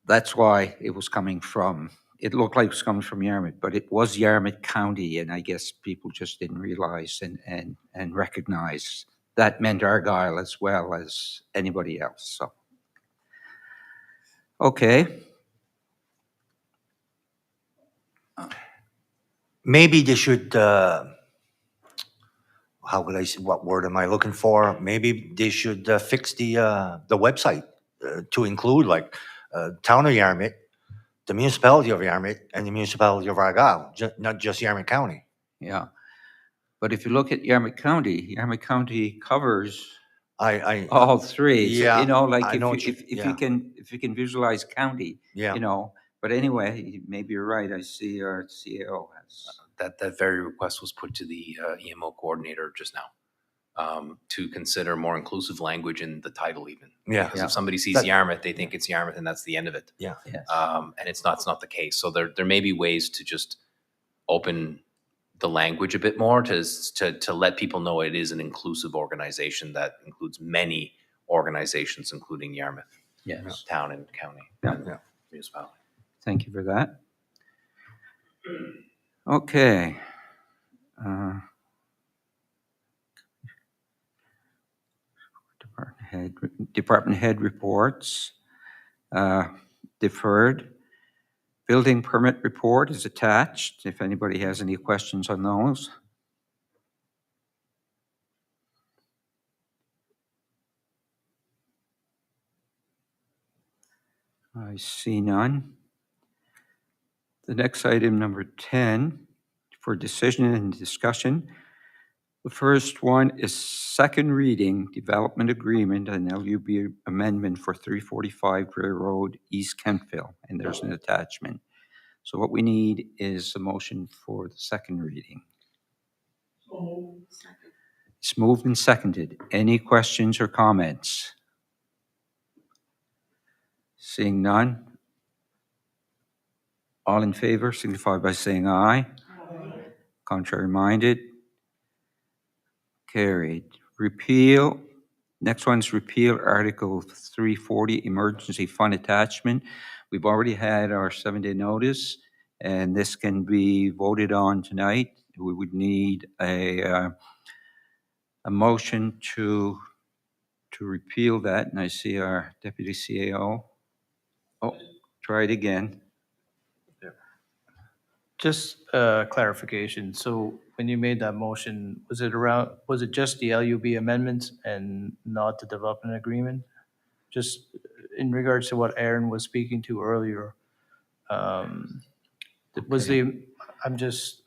that's why it was coming from, it looked like it was coming from Yarmouth, but it was Yarmouth County, and I guess people just didn't realize and recognize that meant Argyle as well as anybody else. So, okay. Maybe they should, how would I say, what word am I looking for? Maybe they should fix the website to include like Town of Yarmouth, the municipality of Yarmouth, and the municipality of Argyle, not just Yarmouth County. Yeah. But if you look at Yarmouth County covers I all 3. yeah, So, you know, I like know if yeah. you can visualize county, Yeah. you know. But anyway, maybe you're right. I see our CAO has. That very request was put to the EMO coordinator just now, to consider more inclusive language in the title even. Yeah. Because Yeah. if somebody sees That- Yarmouth, they think it's Yarmouth and that's the end of it. Yeah. Yes. And it's not the case. So there may be ways to just open the language a bit more to let people know it is an inclusive organization that includes many organizations, including Yarmouth, Yes. town and county Yeah. and Yeah. municipality. Thank you for that. Okay. Department head reports. Deferred. Building permit report is attached, if anybody has any questions on those. I see none. The next item, number 10, for decision and discussion. The first one is second reading, development agreement and LUB amendment for 345 Gray Road, East Kentville, and there's an attachment. So what we need is a motion for the second reading. It's moved and seconded. Any questions or comments? Seeing none. All in favor signify by saying aye. Aye. Contrary minded. Carried. Repeal. Next one's repeal Article 340 Emergency Fund Attachment. We've already had our 7-day notice, and this can be voted on tonight. We would need a motion to repeal that, and I see our Deputy CAO. Oh, try it again. Just clarification. So when you made that motion, was it just the LUB amendments and not the development agreement? Just in regards to what Aaron was speaking to earlier, was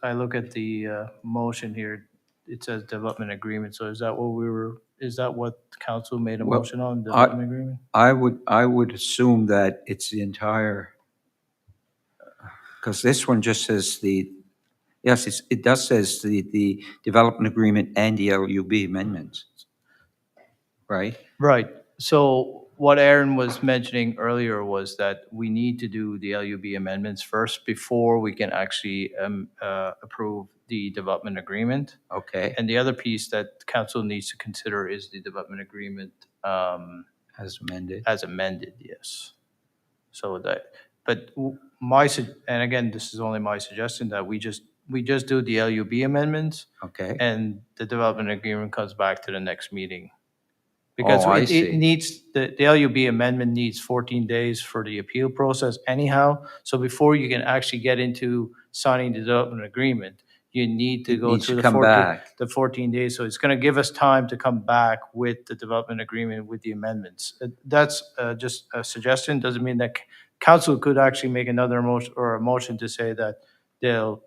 I look at the motion here, it says development agreement. So is that what we were Is that what council made a Well, motion on, development agreement? I would assume that it's the entire, because this one just says yes, it does says the development agreement and the LUB amendments, right? Right. So what Aaron was mentioning earlier was that we need to do the LUB amendments first before we can actually approve the development agreement. Okay, And the other piece that council needs to consider is the development agreement as amended. as amended, yes. So that, but and again, this is only my suggestion, that we just do the LUB amendments Okay, and the development agreement comes back to the next meeting. Because I it see. needs, the LUB amendment needs 14 days for the appeal process anyhow. So before you can actually get into signing the development agreement, you need to It go needs through to the come 14, back. the 14 days. So it's going to give us time to come back with the development agreement with the amendments. That's just a suggestion. Doesn't mean that council could actually make another motion or a motion to say that the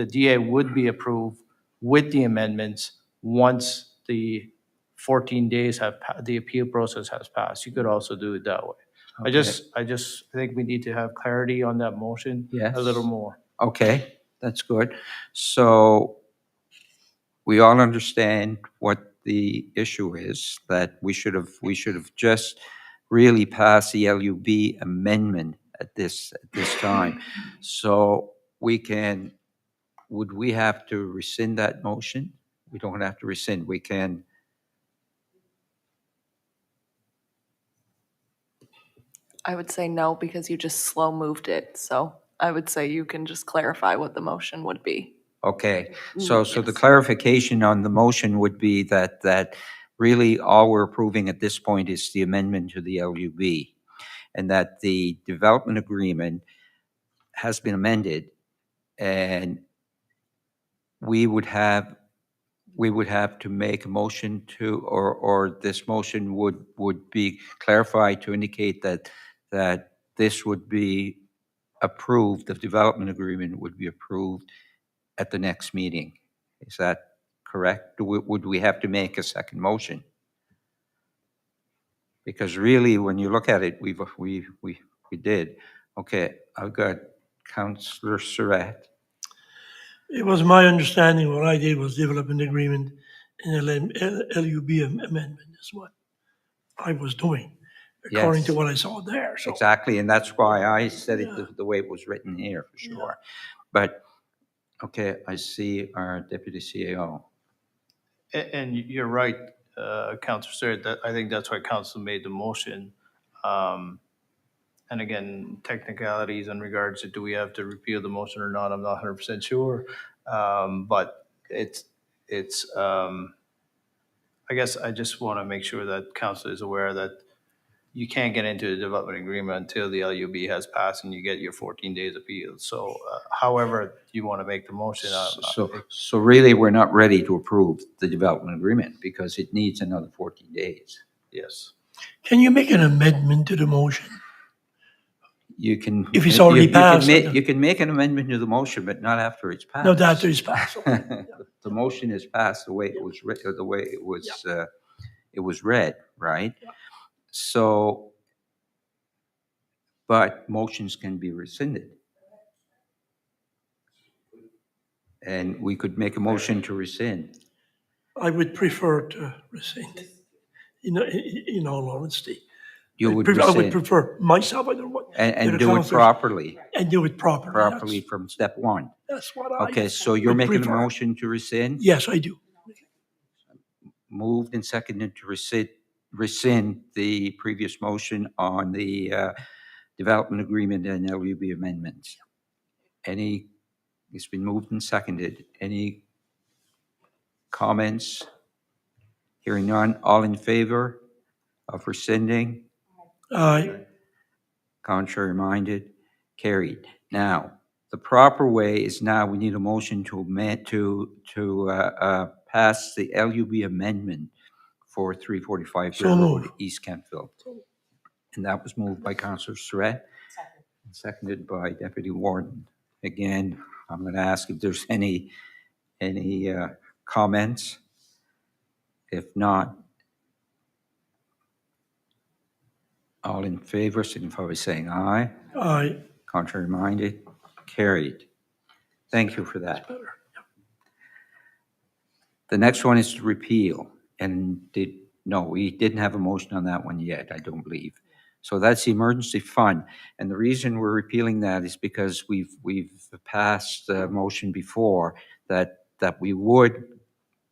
DA would be approved with the amendments once the 14 days the appeal process has passed. You could also do it that way. I think we need to have clarity on that motion a little Yes. more. Okay, that's good. So we all understand what the issue is, that we should have just really passed the LUB amendment at this time. So would we have to rescind that motion? We don't have to rescind, we can. I would say no, because you just slow moved it. So I would say you can just clarify what the motion would be. Okay, so the Yes. clarification on the motion would be that really all we're approving at this point is the amendment to the LUB, and that the development agreement has been amended, and we would have to make a motion to, or this motion would be clarified to indicate that this would be approved, the development agreement would be approved at the next meeting. Is that correct? Would we have to make a second motion? Because really, when you look at it, we did. Okay, I've got Councillor Surratt. It was my understanding what I did was development agreement and LUB amendment is what I was doing, according to Yes. what I saw there. So Exactly, and that's why I said it Yeah. the way it was written here, for Yeah. sure. But, okay, I see our deputy CAO. And you're right, Councilor Stewart, that I think that's why council made the motion. And again, technicalities in regards to do we have to repeal the motion or not, I'm not 100% sure. But I guess I just want to make sure that council is aware that you can't get into the development agreement until the LUB has passed and you get your 14 days appeal. So however you want to make the motion. So really, we're not ready to approve the development agreement because it needs another 14 days. Yes. can you make an amendment to the motion? You can. If it's already passed, You can make an amendment to the motion, but not after it's passed. No, after it's passed. Okay. The motion is passed the way it was written, the way it was read, right? Yeah. So, but motions can be rescinded. And we could make a motion to rescind. I would prefer to rescind, in all honesty. You would I would rescind prefer myself, I don't want. and do it properly. And do it properly. Properly from step one. That's what I. Okay, so you're would making a prefer. motion to rescind? Yes, I do. Moved and seconded to rescind the previous motion on the development agreement and LUB amendments. It's been moved and seconded. Any comments? Hearing none, all in favor of rescinding? Aye. Contrary minded? Carried. Now, the proper way is now we need a motion to amend, to pass the LUB amendment for 345 So Fair Road, moved. East Kentville. And that was moved by Councillor Surratt, and seconded by Deputy Warden. Again, I'm going to ask if there's any comments. If not, all in favor, signify by saying aye. Aye. Contrary minded, carried. Thank you for that. Better. The next one is to repeal, and we didn't have a motion on that one yet, I don't believe. So that's the emergency fund, and the reason we're repealing that is because we've passed a motion before that we would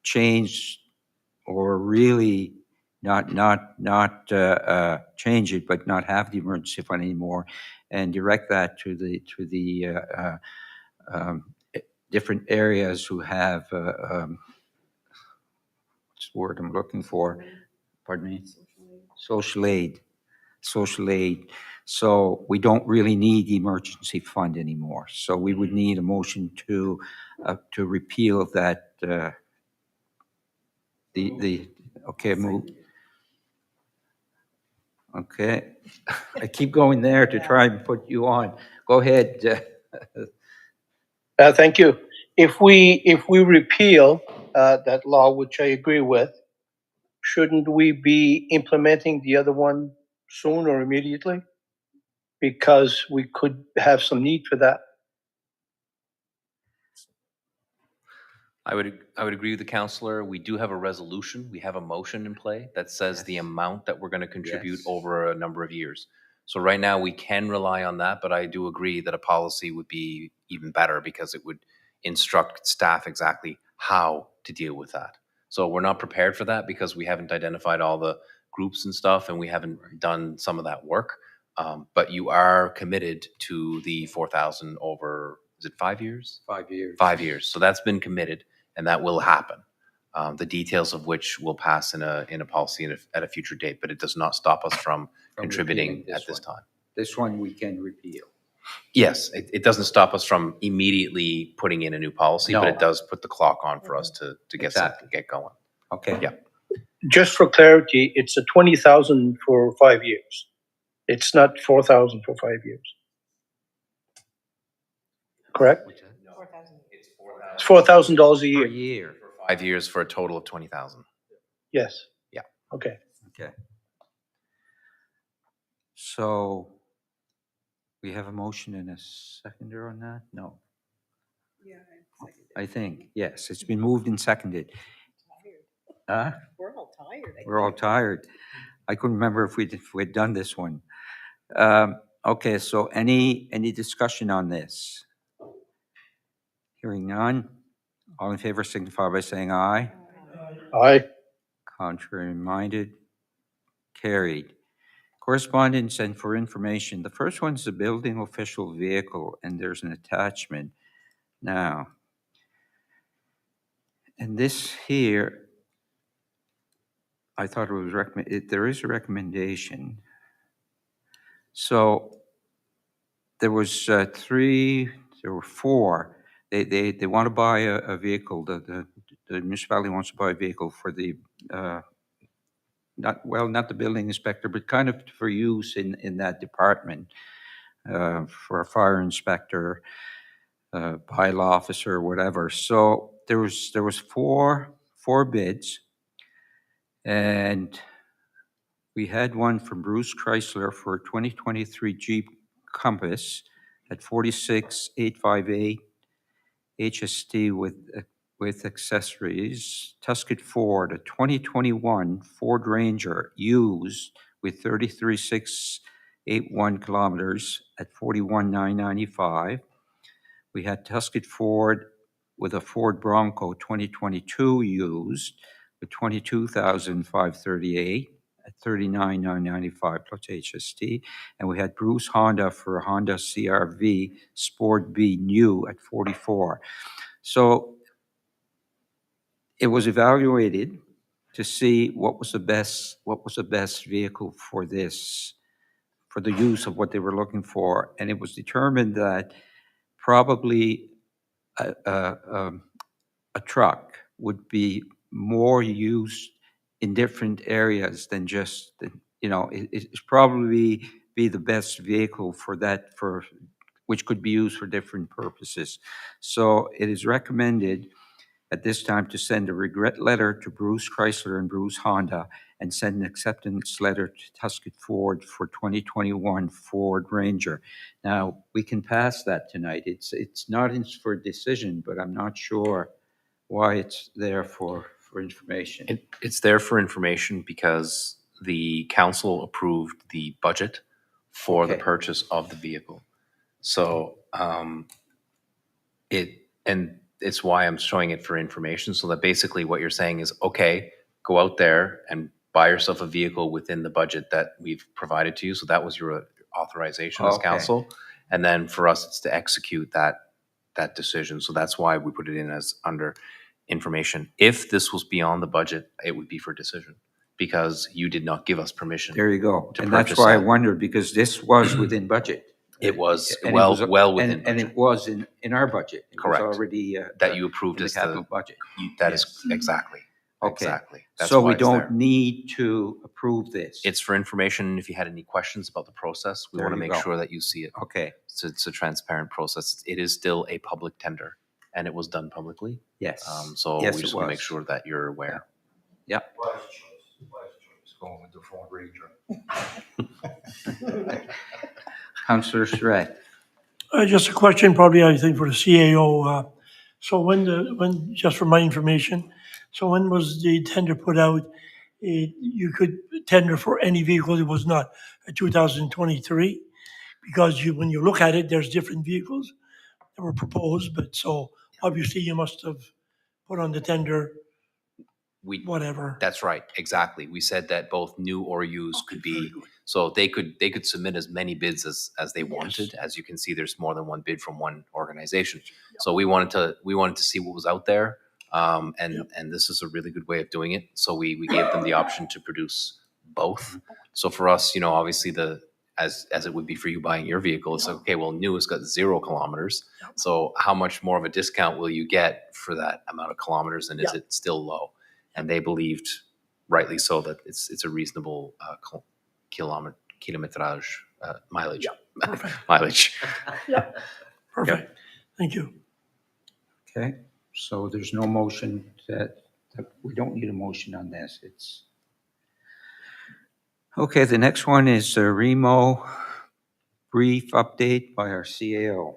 change or really not change it, but not have the emergency fund anymore, and direct that to the different areas who have what's the word I'm looking for? Pardon me? Social aid. Social aid. So we don't really need the emergency fund anymore. So we would need a motion to repeal that. Move. Okay. I keep going there to try and put you on. Go ahead. Thank you. If we repeal that law, which I agree with, shouldn't we be implementing the other one soon or immediately? Because we could have some need for that. I would agree with the councillor. We do have a resolution. We have a motion in play that says the amount that we're going to contribute over a number of years. So right now we can rely on that, but I do agree that a policy would be even better because it would instruct staff exactly how to deal with that. So we're not prepared for that because we haven't identified all the groups and stuff, and we haven't done some of that work. But you are committed to the 4,000 over, is it 5 years? 5 years. 5 years. So that's been committed, and that will happen. The details of which will pass in a policy at a future date, but it does not stop us from contributing at this time. This one we can repeal. Yes, it doesn't stop us from immediately putting in a new policy, but it does put the clock on for us to get going. Okay. Yeah. Just for clarity, it's a 20,000 for 5 years. It's not 4,000 for 5 years. Correct? It's $4,000 a Per year. year. 5 years for a total of 20,000. Yes. Yeah. Okay. Okay. So we have a motion and a seconder on that? No. Yeah, I think, yes, it's been moved and seconded. Huh? we're all tired. We're all tired. I couldn't remember if we'd done this one. Okay, so any discussion on this? Hearing none. All in favor signify by saying aye. Aye. Contrary minded, carried. Correspondence and for information. The first one's the building official vehicle, and there's an attachment. Now, and this here, I thought it was there is a recommendation. So there was there were four. They want to buy a vehicle. The municipality wants to buy a vehicle for the not the building inspector, but kind of for use in that department, for a fire inspector, bylaw officer, whatever. So there was four bids, and we had one from Bruce Chrysler for a 2023 Jeep Compass at 46,858 HST with accessories. Tuscan Ford, a 2021 Ford Ranger used with 33,681 kilometers at 41,995. We had Tuscan Ford with a Ford Bronco 2022 used with 22,538 at 39,995 plus HST. And we had Bruce Honda for a Honda CRV Sport B new at 44. So it was evaluated to see what was the best vehicle for this, for the use of what they were looking for. And it was determined that probably a truck would be more used in different areas than just, it's probably be the best vehicle for that, which could be used for different purposes. So it is recommended at this time to send a regret letter to Bruce Chrysler and Bruce Honda and send an acceptance letter to Tuscan Ford for 2021 Ford Ranger. Now, we can pass that tonight. It's not for decision, but I'm not sure why it's there for information. It's there for information because the council approved the budget for the Okay. purchase of the vehicle. So it's why I'm showing it for information, so that basically what you're saying is, okay, go out there and buy yourself a vehicle within the budget that we've provided to you. So that was your authorization as Okay. council. And then for us, it's to execute that decision. So that's why we put it in as under information. If this was beyond the budget, it would be for decision because you did not give us permission. There you go. To And that's purchase why I that. wondered, because this was within budget. It was And it well was- within and budget. it was in our budget. It was Correct. already. That you approved in the as capital the, budget. that is Yes. exactly. Okay. Exactly. That's So why we it's don't there. need to approve this. It's for information. If you had any questions about the process, we There want to you make go. sure that you see it. Okay, So it's a transparent process. It is still a public tender, and it was done publicly. yes. So Yes, we it just want to was. make sure that you're aware. Yep. Going with the Ford Ranger. Councillor Surratt. Just a question, probably, I think, for the CAO. So when, just for my information, so when was the tender put out? You could tender for any vehicle. It was not a 2023? Because when you look at it, there's different vehicles that were proposed, but so obviously you must have put on the tender, whatever. That's right, exactly. We said that both new or used could Very be, good. so they could submit as many bids as they wanted. As you can see, there's more than one bid from one organization. So we wanted to see what was out there. And this is a really good way of doing it. So we gave them the option to produce both. So for us, obviously as it would be for you buying your vehicle, it's like, okay, well, new has got 0 kilometers. So how much more of a discount will you get for that amount of kilometers, and is it still low? And they believed, rightly so, that it's a reasonable kilometrage mileage. Mileage. Perfect. Thank you. Okay, so there's no motion that we don't need a motion on this. Okay, the next one is a Remo brief update by our CAO.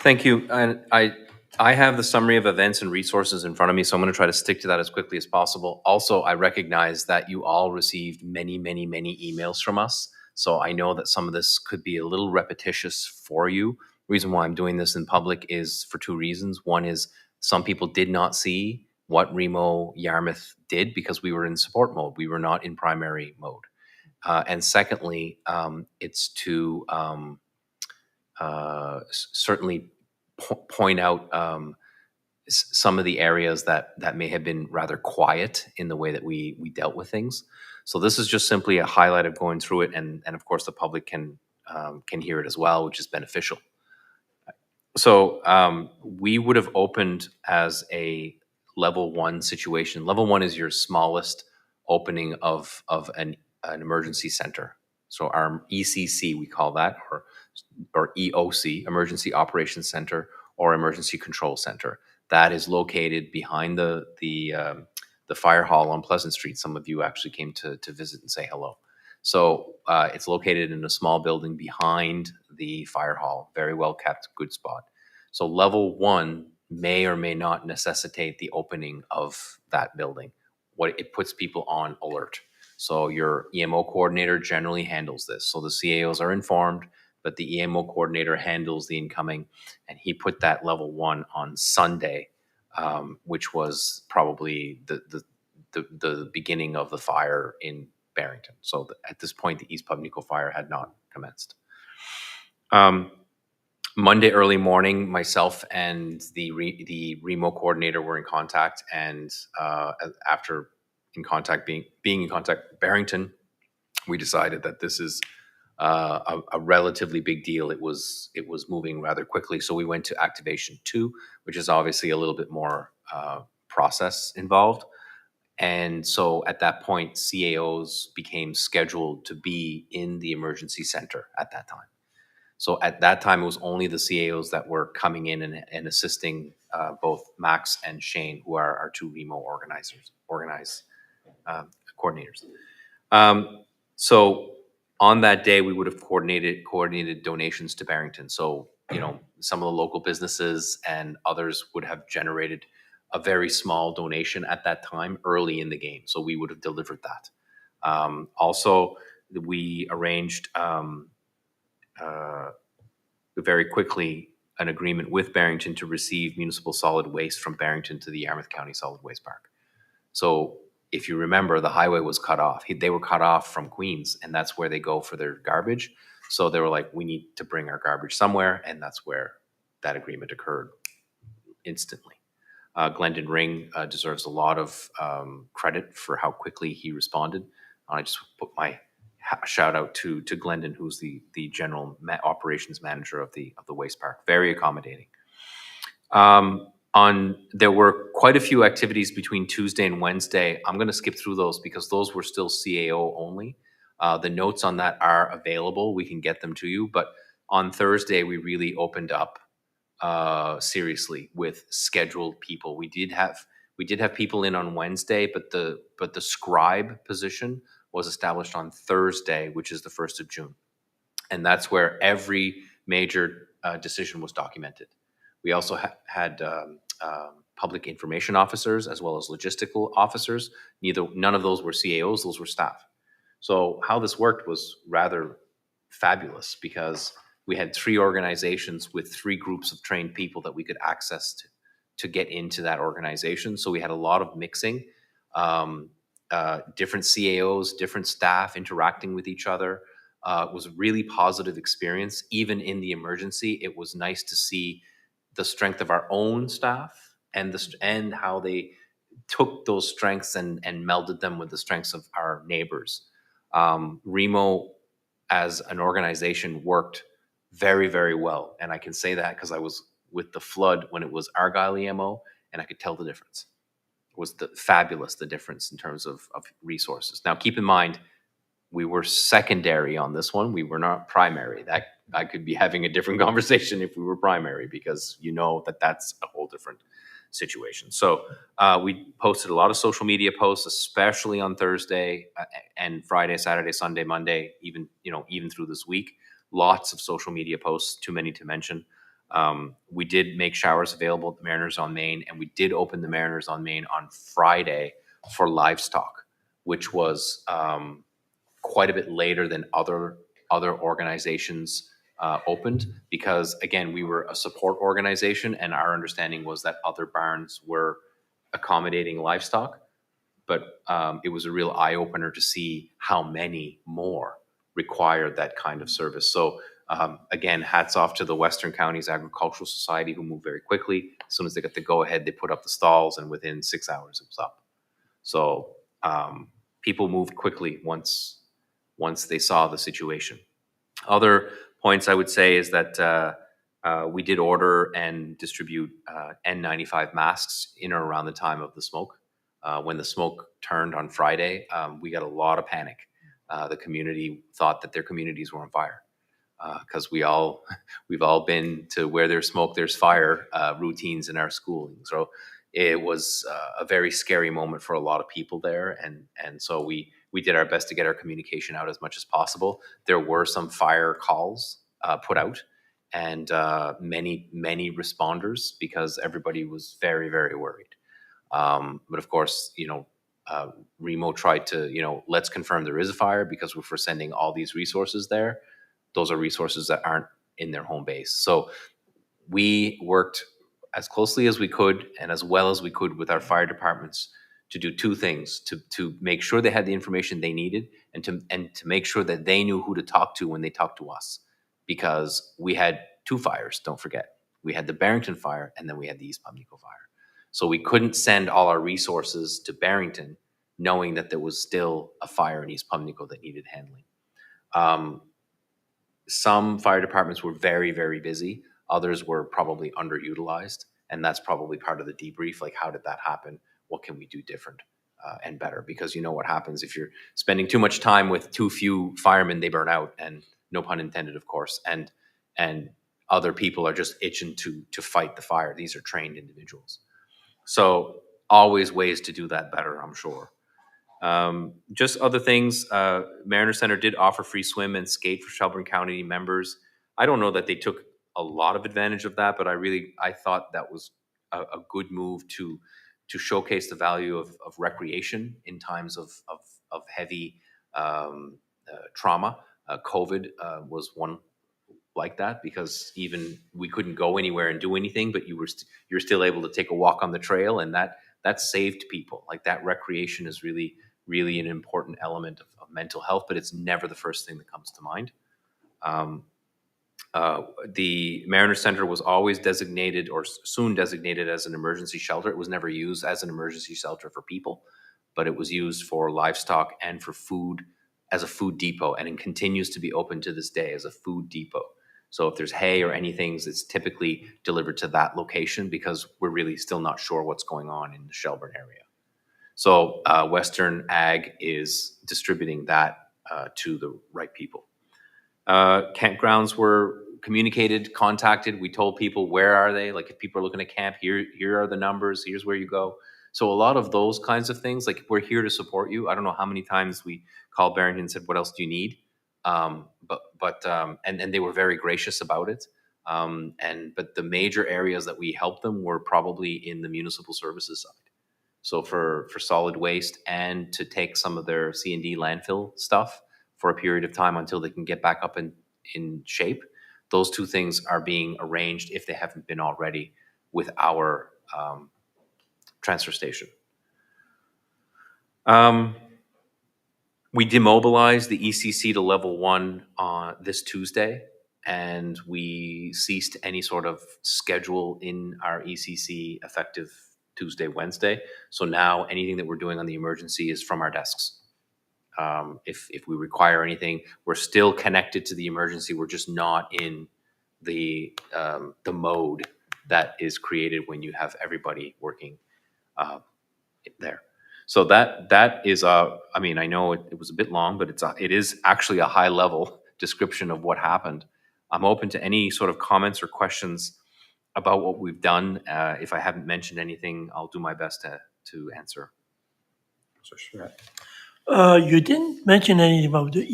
Thank you. And I have the summary of events and resources in front of me, so I'm going to try to stick to that as quickly as possible. Also, I recognize that you all received many, many, many emails from us. So I know that some of this could be a little repetitious for you. The reason why I'm doing this in public is for 2 reasons. One is some people did not see what Remo Yarmouth did because we were in support mode. We were not in primary mode. And secondly, it's to certainly point out some of the areas that may have been rather quiet in the way that we dealt with things. So this is just simply a highlight of going through it, and of course the public can hear it as well, which is beneficial. So we would have opened as a level 1 situation. Level 1 is your smallest opening of an emergency center. So our ECC, we call that, or EOC, Emergency Operations Center, or Emergency Control Center. That is located behind the fire hall on Pleasant Street. Some of you actually came to visit and say hello. So it's located in a small building behind the fire hall, very well kept, good spot. So level 1 may or may not necessitate the opening of that building. It puts people on alert. So your EMO coordinator generally handles this. So the CAOs are informed, but the EMO coordinator handles the incoming, and he put that level 1 on Sunday, which was probably the beginning of the fire in Barrington. So at this point, the East Pubnico fire had not commenced. Monday early morning, myself and the Remo coordinator were in contact, and after being in contact with Barrington, we decided that this is a relatively big deal. It was moving rather quickly, so we went to activation 2, which is obviously a little bit more process involved. And so at that point, CAOs became scheduled to be in the emergency center at that time. So at that time, it was only the CAOs that were coming in and assisting both Max and Shane, who are our two REMO coordinators. So on that day, we would have coordinated donations to Barrington. So, you know, some of the local businesses and others would have generated a very small donation at that time early in the game. So we would have delivered that. Also, we arranged very quickly an agreement with Barrington to receive municipal solid waste from Barrington to the Yarmouth County Solid Waste Park. So if you remember, the highway was cut off. They were cut off from Queens, and that's where they go for their garbage. So they were like, we need to bring our garbage somewhere, and that's where that agreement occurred instantly. Glendon Ring deserves a lot of credit for how quickly he responded. I just put my shout out to Glendon, who's the general operations manager of the waste park. Very accommodating. There were quite a few activities between Tuesday and Wednesday. I'm going to skip through those because those were still CAO only. The notes on that are available. We can get them to you. But on Thursday, we really opened up seriously with scheduled people. We did have people in on Wednesday, but the scribe position was established on Thursday, which is the 1st of June. And that's where every major decision was documented. We also had public information officers as well as logistical officers. None of those were CAOs, those were staff. So how this worked was rather fabulous because we had 3 organizations with 3 groups of trained people that we could access to get into that organization. So we had a lot of mixing, different CAOs, different staff interacting with each other. It was a really positive experience. Even in the emergency, it was nice to see the strength of our own staff and how they took those strengths and melded them with the strengths of our neighbors. Remo as an organization worked very, very well. And I can say that because I was with the flood when it was Argyle EMO, and I could tell the difference. It was fabulous, the difference in terms of resources. Now, keep in mind, we were secondary on this one. We were not primary. That I could be having a different conversation if we were primary, because you know that's a whole different situation. So we posted a lot of social media posts, especially on Thursday and Friday, Saturday, Sunday, Monday, even through this week. Lots of social media posts, too many to mention. We did make showers available at the Mariners on Main, and we did open the Mariners on Main on Friday for livestock, which was quite a bit later than other organizations opened, because again, we were a support organization and our understanding was that other barns were accommodating livestock, but it was a real eye-opener to see how many more required that kind of service. So again, hats off to the Western Counties Agricultural Society, who moved very quickly. As soon as they got the go-ahead, they put up the stalls, and within 6 hours it was up. So people moved quickly once they saw the situation. Other points I would say is that we did order and distribute N95 masks in or around the time of the smoke. When the smoke turned on Friday, we got a lot of panic. The community thought that their communities were on fire, because we've all been to where there's smoke, there's fire routines in our schooling. So it was a very scary moment for a lot of people there, and so we did our best to get our communication out as much as possible. There were some fire calls put out, and many responders, because everybody was very, very worried. But of course, Remo tried to, let's confirm there is a fire, because if we're sending all these resources there, those are resources that aren't in their home base. So we worked as closely as we could and as well as we could with our fire departments to do 2 things: to make sure they had the information they needed, and to make sure that they knew who to talk to when they talked to us, because we had 2 fires. Don't forget, we had the Barrington fire and then we had the East Pumlico fire. So we couldn't send all our resources to Barrington knowing that there was still a fire in East Pumlico that needed handling. Some fire departments were very, very busy. Others were probably underutilized. And that's probably part of the debrief. Like, how did that happen? What can we do different and better? Because you know what happens if you're spending too much time with too few firemen, they burn out, and no pun intended, of course. And and other people are just itching to fight the fire. These are trained individuals. So always ways to do that better, I'm sure. Just other things, Mariner Center did offer free swim and skate for Shelburne County members. I don't know that they took a lot of advantage of that, but I thought that was a good move to showcase the value of recreation in times of heavy trauma. COVID was one like that, because even we couldn't go anywhere and do anything, but you're still able to take a walk on the trail, and that saved people. Like, that recreation is really an important element of mental health, but it's never the first thing that comes to mind. The Mariner Center was always designated, or soon designated, as an emergency shelter. It was never used as an emergency shelter for people, but it was used for livestock and for food, as a food depot, and it continues to be open to this day as a food depot. So if there's hay or anything, it's typically delivered to that location, because we're really still not sure what's going on in the Shelburne area. So Western Ag is distributing that to the right people. Campgrounds were communicated, contacted. We told people, where are they? Like, if people are looking to camp, here are the numbers. Here's where you go. So a lot of those kinds of things, like, we're here to support you. I don't know how many times we called Barrington and said, what else do you need? And they were very gracious about it. But the major areas that we helped them were probably in the municipal services side. So for solid waste, and to take some of their C&D landfill stuff for a period of time until they can get back up in shape. Those two things are being arranged, if they haven't been already, with our transfer station. We demobilized the ECC to level 1 on this Tuesday, and we ceased any sort of schedule in our ECC effective Tuesday, Wednesday. So now anything that we're doing on the emergency is from our desks. If we require anything, we're still connected to the emergency. We're just not in the mode that is created when you have everybody working there. So that is I mean, I know it was a bit long, but it is actually a high level description of what happened. I'm open to any sort of comments or questions about what we've done. If I haven't mentioned anything, I'll do my best to answer. So sure. You didn't mention anything about the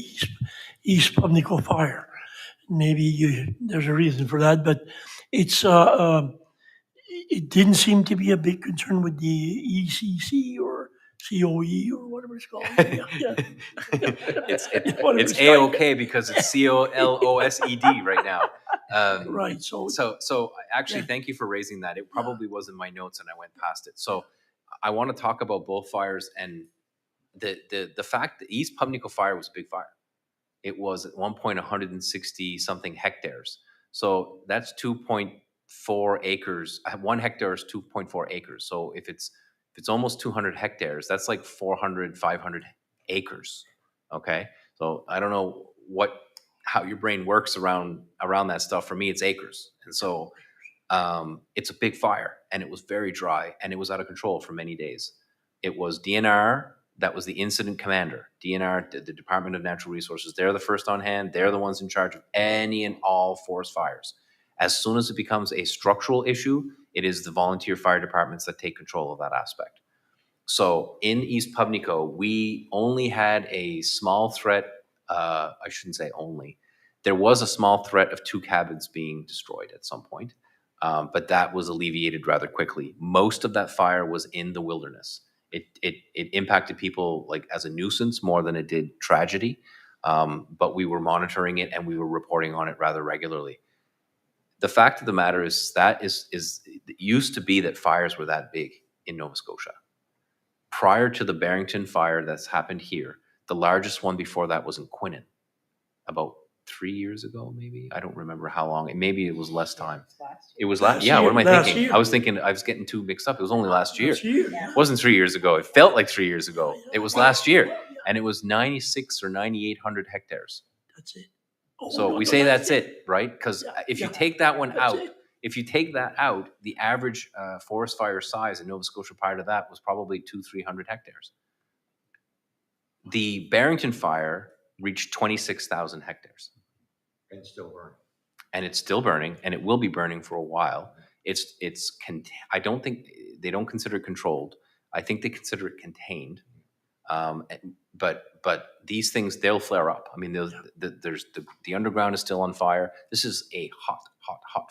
East Pubnico fire. Maybe there's a reason for that, but it's it didn't seem to be a big concern with the ECC or COE or whatever it's called. Yeah. It's A-OK because it's COLOSED right now. Right. So Actually, yeah. Thank you for raising that. It probably was in my notes and I went past it. So I want to talk about both fires, and the fact that East Pubnico fire was a big fire. It was at one point 160 something hectares. So that's 2.4 acres. 1 hectare is 2.4 acres. So if it's almost 200 hectares, that's like 400, 500 acres. Okay. So I don't know how your brain works around that stuff. For me, it's acres. And so it's a big fire, and it was very dry, and it was out of control for many days. It was DNR that was the incident commander. DNR, the Department of Natural Resources, they're the first on hand. They're the ones in charge of any and all forest fires. As soon as it becomes a structural issue, it is the volunteer fire departments that take control of that aspect. So in East Pubnico, we only had a small threat. I shouldn't say only. There was a small threat of 2 cabins being destroyed at some point, but that was alleviated rather quickly. Most of that fire was in the wilderness. It impacted people like as a nuisance more than it did tragedy, but we were monitoring it and we were reporting on it rather regularly. The fact of the matter is that it used to be that fires were that big in Nova Scotia. Prior to the Barrington fire that's happened here, the largest one before that was in Quinnen, about 3 years ago, maybe. I don't remember how long. Maybe it was less time. It was last. Yeah. What am I thinking? Year. I was thinking. I was getting too mixed up. It was only last year. Yeah. It wasn't 3 years ago. It felt like 3 years ago. It was last year, and it was 9,600 or 9,800 hectares. That's it. So we say that's it, right? Because if you take that one out, the average forest fire size in Nova Scotia prior to that was probably 200-300 hectares. The Barrington fire reached 26,000 hectares. And still burning. and it's still burning, and it will be burning for a while. I don't think they don't consider it controlled. I think they consider it contained. But these things, they'll flare up. I mean, the underground is still on fire. This is a hot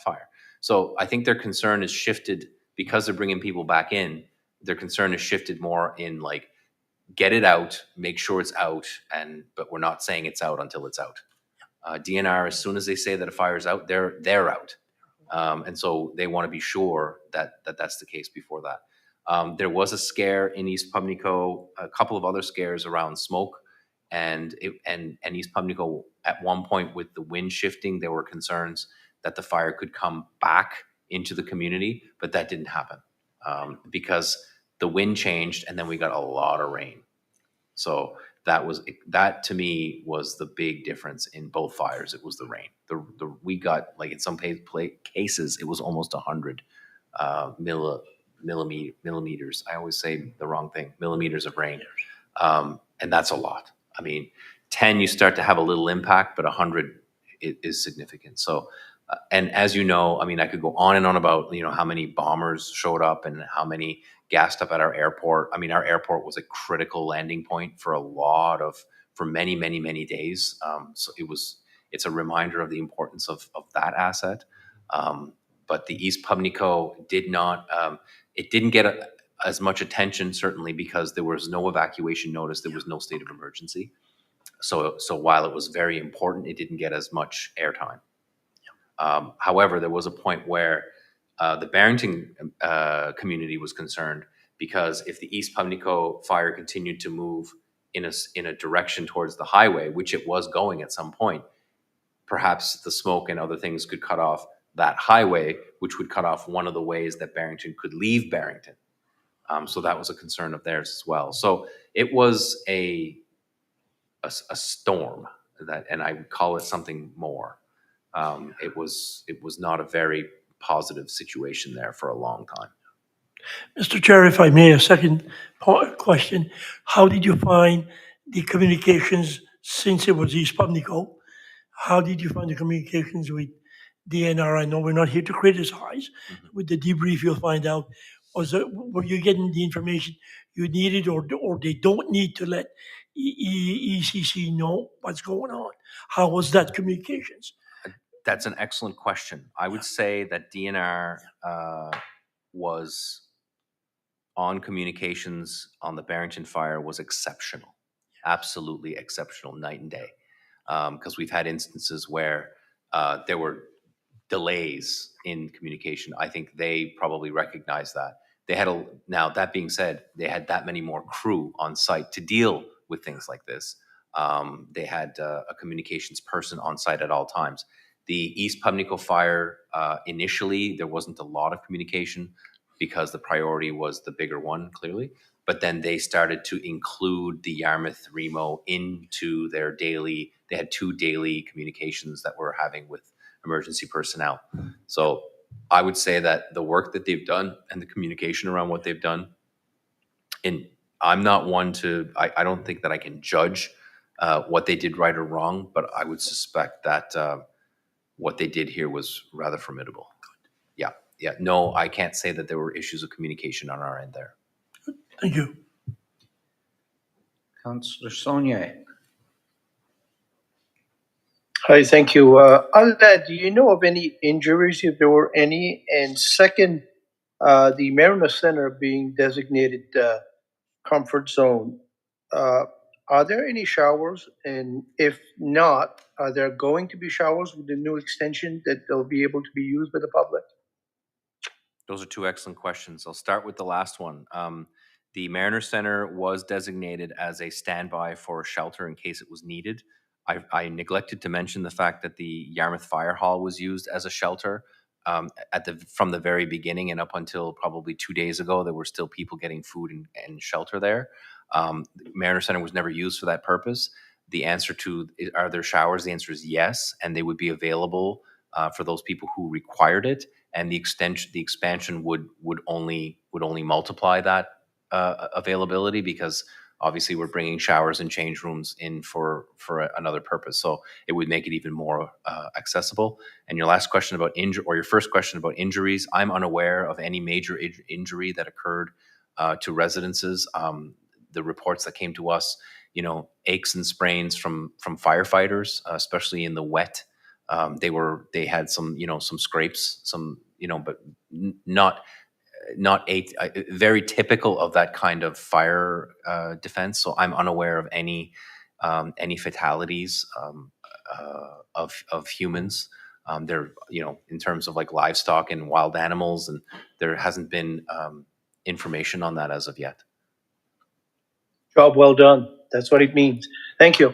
fire. So I think their concern is shifted because they're bringing people back in. Their concern is shifted more in like, get it out, make sure it's out, but we're not saying it's out until it's out. DNR, as soon as they say that a fire is out, they're out, and so they want to be sure that that's the case before that. There was a scare in East Pubnico, a couple of other scares around smoke, and East Pubnico at one point with the wind shifting, there were concerns that the fire could come back into the community, but that didn't happen because the wind changed and then we got a lot of rain. So that to me was the big difference in both fires. It was the rain. We got, like, in some cases it was almost 100 millimeters. I always say the wrong thing. Millimeters of rain, and that's a lot. I mean, 10 you start to have a little impact, but 100 is significant. So. And as you know, I mean, I could go on and on about, how many bombers showed up and how many gassed up at our airport. I mean, our airport was a critical landing point for many, many, many days. So it's a reminder of the importance of that asset. But the East Pubnico it didn't get as much attention, certainly because there was no evacuation notice. There was no state of emergency. So while it was very important, it didn't get as much airtime. However, there was a point where the Barrington community was concerned because if the East Pubnico fire continued to move in a direction towards the highway, which it was going at some point, perhaps the smoke and other things could cut off that highway, which would cut off one of the ways that Barrington could leave Barrington. So that was a concern of theirs as well. So it was a storm and I would call it something more. It was not a very positive situation there for a long time. Mr. Chair, if I may, a second question. How did you find the communications since it was East Pubnico? How did you find the communications with DNR? I know we're not here to criticize. With the debrief, you'll find out, were you getting the information you needed, or they don't need to let ECC know what's going on? How was that communications? That's an excellent question. I would say that DNR was on communications on the Barrington fire was exceptional, absolutely exceptional, night and day. Because we've had instances where there were delays in communication. I think they probably recognized that. Now, that being said, they had that many more crew on site to deal with things like this. They had a communications person on site at all times. The East Pubnico fire, initially, there wasn't a lot of communication because the priority was the bigger one, clearly. But then they started to include the Yarmouth Remo into their daily, they had 2 daily communications that we're having with emergency personnel. So I would say that the work that they've done and the communication around what they've done, and I'm not one to, I don't think that I can judge what they did right or wrong, but I would suspect that what they did here was rather formidable. Yeah. No, I can't say that there were issues of communication on our end there. Thank you. Councillor Saunier. Hi, thank you. Alda, do you know of any injuries, if there were any? And second, the Mariner Center being designated comfort zone, are there any showers? And if not, are there going to be showers with the new extension that they'll be able to be used by the public? Those are 2 excellent questions. I'll start with the last one. The Mariner Center was designated as a standby for a shelter in case it was needed. I neglected to mention the fact that the Yarmouth Fire Hall was used as a shelter from the very beginning, and up until probably 2 days ago, there were still people getting food and shelter there. Mariner Center was never used for that purpose. The answer to, are there showers? The answer is yes, and they would be available for those people who required it. And the expansion would only multiply that availability, because Obviously, we're bringing showers and change rooms in for another purpose, so it would make it even more accessible. And your last question about your first question about injuries, I'm unaware of any major injury that occurred to residences. The reports that came to us, aches and sprains from firefighters, especially in the wet. They had some scrapes, but not very typical of that kind of fire defense. So I'm unaware of any fatalities of humans. There, in terms of like livestock and wild animals, and there hasn't been information on that as of yet. Job well done. That's what it means. Thank you.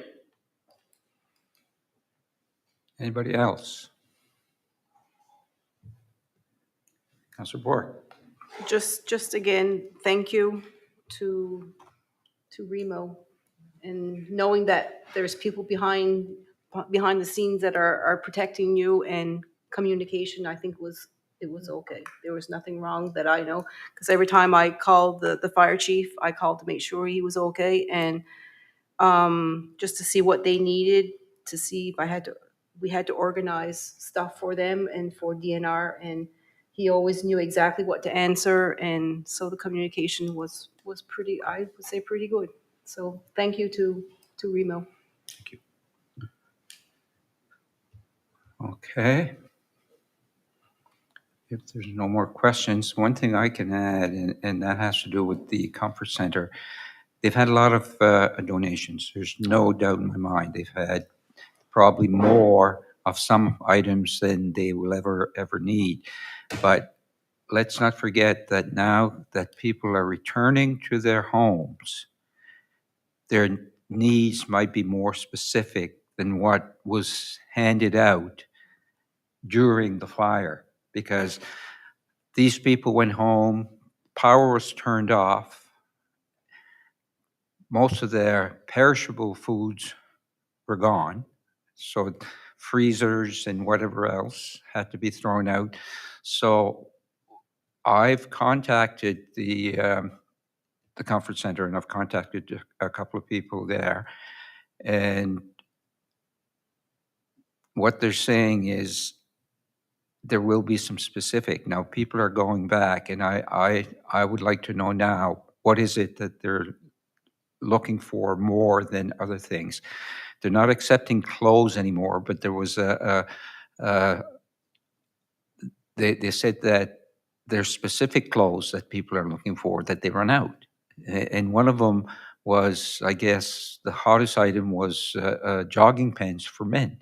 Anybody else? Councillor Bork. Just again, thank you to Remo, and knowing that there's people behind the scenes that are protecting you, and communication, I think it was okay. There was nothing wrong that I know, because every time I called the fire chief, I called to make sure he was okay, and just to see what they needed, to see if we had to organize stuff for them and for DNR, and he always knew exactly what to answer, and so the communication was pretty, I would say, pretty good. So thank you to Remo. Thank you. Okay. If there's no more questions, one thing I can add, and that has to do with the Comfort Center. They've had a lot of donations. There's no doubt in my mind. They've had probably more of some items than they will ever need. But let's not forget that now that people are returning to their homes, their needs might be more specific than what was handed out during the fire, because these people went home, power was turned off, most of their perishable foods were gone, so freezers and whatever else had to be thrown out. So I've contacted the Comfort Center, and I've contacted a couple of people there, and what they're saying is there will be some specific. Now, people are going back, and I would like to know now, what is it that they're looking for more than other things? They're not accepting clothes anymore, but there was they said that there's specific clothes that people are looking for that they run out. And one of them was, I guess, the hottest item was jogging pants for men.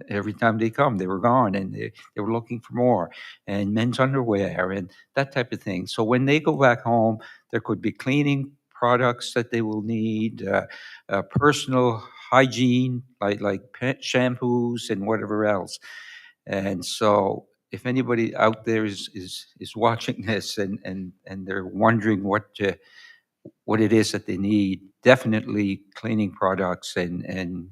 Every time they come, they were gone, and they were looking for more, and men's underwear and that type of thing. So when they go back home, there could be cleaning products that they will need, personal hygiene, like shampoos and whatever else. And so if anybody out there is watching this and they're wondering what it is that they need, definitely cleaning products and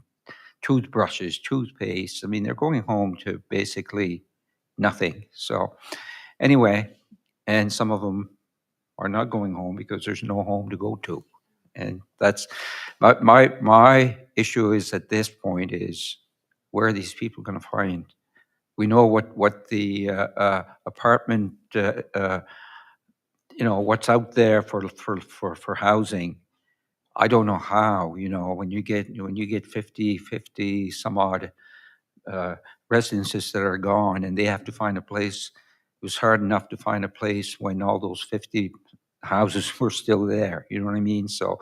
toothbrushes, toothpaste. I mean, they're going home to basically nothing. So anyway, and some of them are not going home because there's no home to go to. And that's my issue is at this point is, where are these people going to find? We know what the apartment, what's out there for housing. I don't know how, when you get 50 some odd residences that are gone, and they have to find a place. It was hard enough to find a place when all those 50 houses were still there. You know what I mean? So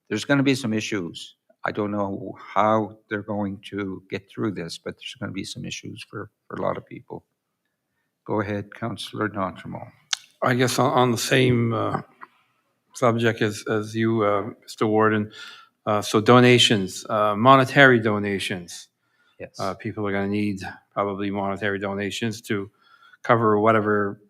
there's going to be some issues. I don't know how they're going to get through this, but there's going to be some issues for a lot of people. Go ahead, Councillor D'Entremont. I guess on the same subject as you, Mr. Warden. So donations, monetary donations. Yes. People are going to need probably monetary donations to cover whatever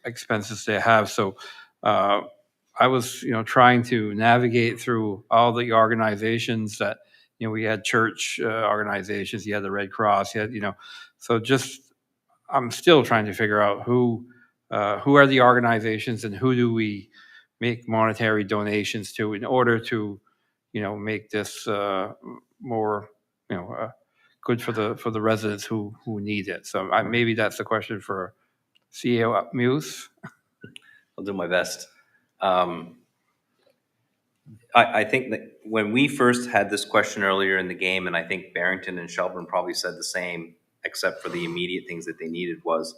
expenses they have. So I was trying to navigate through all the organizations that we had, church organizations, you had the Red Cross, you had so just I'm still trying to figure out who are the organizations and who do we make monetary donations to in order to, make this more, good for the residents who need it. So maybe that's a question for CEO Muse. I'll do my best. I think that when we first had this question earlier in the game, and I think Barrington and Shelburne probably said the same, except for the immediate things that they needed was,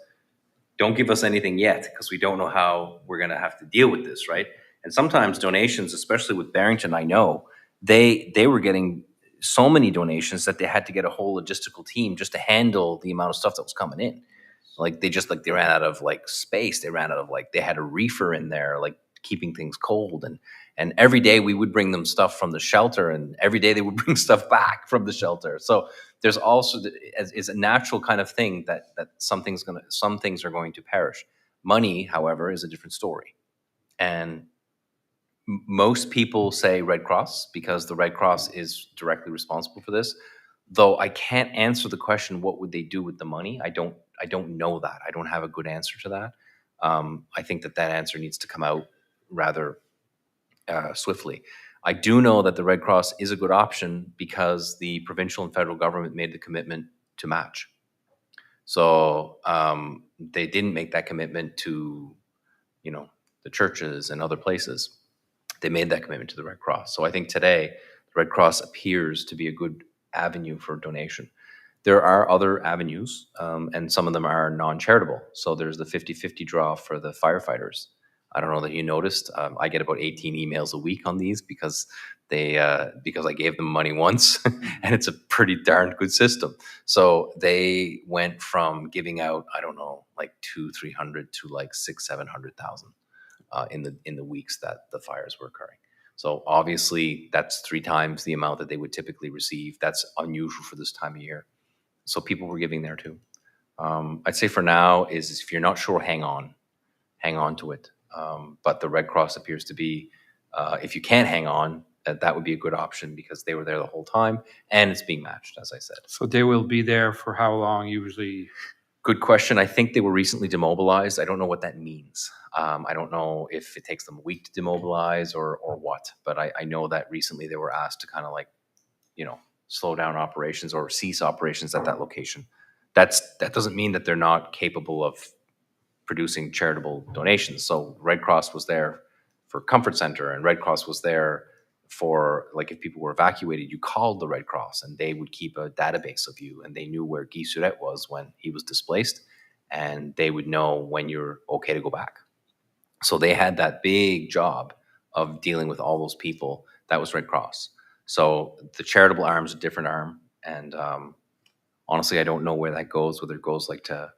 don't give us anything yet, because we don't know how we're going to have to deal with this, right? And sometimes donations, especially with Barrington, I know, they were getting so many donations that they had to get a whole logistical team just to handle the amount of stuff that was coming in. Like they ran out of like space. They ran out of they had a reefer in there, like keeping things cold. And every day we would bring them stuff from the shelter, and every day they would bring stuff back from the shelter. So there's also is a natural kind of thing that some things are going to perish. Money, however, is a different story. And most people say Red Cross because the Red Cross is directly responsible for this. Though I can't answer the question, what would they do with the money? I don't know that. I don't have a good answer to that. I think that answer needs to come out rather swiftly. I do know that the Red Cross is a good option because the provincial and federal government made the commitment to match. So they didn't make that commitment to, the churches and other places. They made that commitment to the Red Cross. So I think today the Red Cross appears to be a good avenue for donation. There are other avenues, and some of them are non-charitable. So there's the 50-50 draw for the firefighters. I don't know that you noticed. I get about 18 emails a week on these because because I gave them money once, and it's a pretty darn good system. So they went from giving out, I don't know, like 200-300 to like 600,000-700,000 in the weeks that the fires were occurring. So obviously that's 3 times the amount that they would typically receive. That's unusual for this time of year. So people were giving there too. I'd say for now is if you're not sure, hang on to it. But the Red Cross appears to be, if you can't hang on, that would be a good option because they were there the whole time and it's being matched, as I said. So they will be there for how long usually? Good question. I think they were recently demobilized. I don't know what that means. I don't know if it takes them a week to demobilize or what, but I know that recently they were asked to kind of slow down operations or cease operations at that location. That doesn't mean that they're not capable of producing charitable donations. So Red Cross was there for Comfort Center, and Red Cross was there for if people were evacuated, you called the Red Cross and they would keep a database of you, and they knew where Guy Surette was when he was displaced, and they would know when you're okay to go back. So they had that big job of dealing with all those people. That was Red Cross. So the charitable arm is a different arm, and honestly, I don't know where that goes. Whether it goes to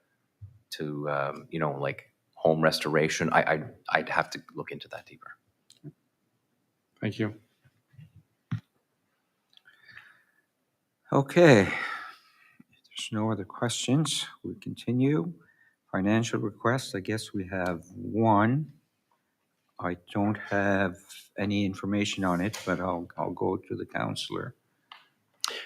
home restoration, I'd have to look into that deeper. Thank you. Okay. If there's no other questions, we continue. Financial requests, I guess we have one. I don't have any information on it, but I'll go to the counselor.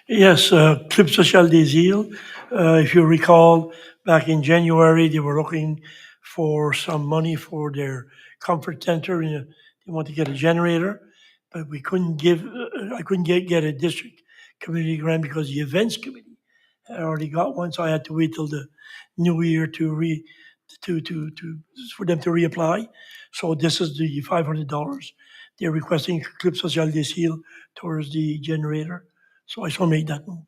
Yes, Club Social des Îles. If you recall, back in January, they were looking for some money for their comfort center. They want to get a generator, but we couldn't I couldn't get a district community grant because the events committee had already got one, so I had to wait till the new year for them to reapply. So this is the $500 they're requesting Club Social des Îles towards the generator. So I shall make that move,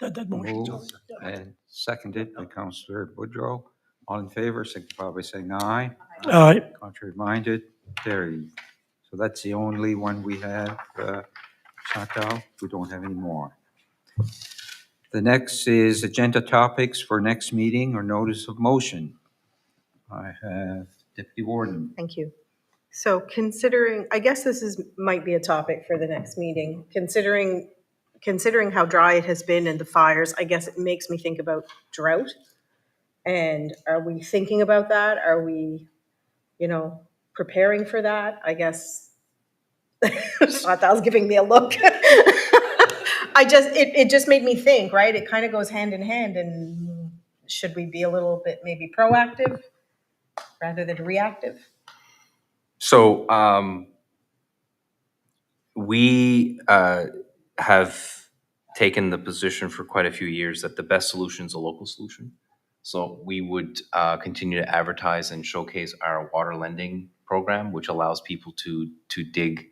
that motion. Moved and seconded by Councillor Boudreau. All in favor, signify by saying aye. Aye. Contrary minded, carried. So that's the only one we have, Chantal. We don't have any more. The next is agenda topics for next meeting or notice of motion. I have Deputy Warden. Thank you. So I guess this might be a topic for the next meeting, considering how dry it has been and the fires, I guess it makes me think about drought. And are we thinking about that? Are we, preparing for that? I guess Chantal's giving me a look. It just made me think, right? It kind of goes hand in hand. And should we be a little bit maybe proactive rather than reactive? So we have taken the position for quite a few years that the best solution is a local solution. So we would continue to advertise and showcase our water lending program, which allows people to dig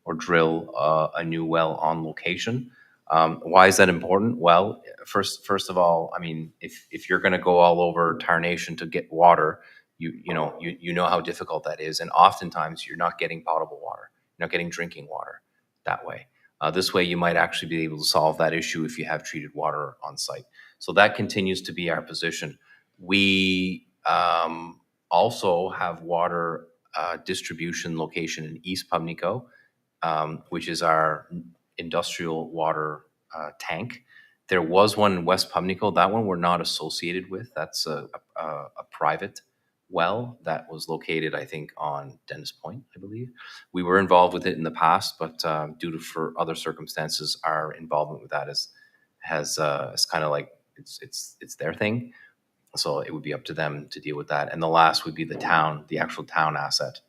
or drill a new well on location. Why is that important? Well, first of all, I mean, if you're going to go all over Tarnation to get water, you know how difficult that is, and oftentimes you're not getting potable water, you're not getting drinking water that way. This way, you might actually be able to solve that issue if you have treated water on site. So that continues to be our position. We also have water distribution location in East Pubnico, which is our industrial water tank. There was one in West Pubnico. That one we're not associated with. That's a private well that was located, I think, on Dennis Point, I believe. We were involved with it in the past, but due to for other circumstances, our involvement with that has it's kind of like it's their thing. So it would be up to them to deal with that. And the last would be the town, the actual town asset.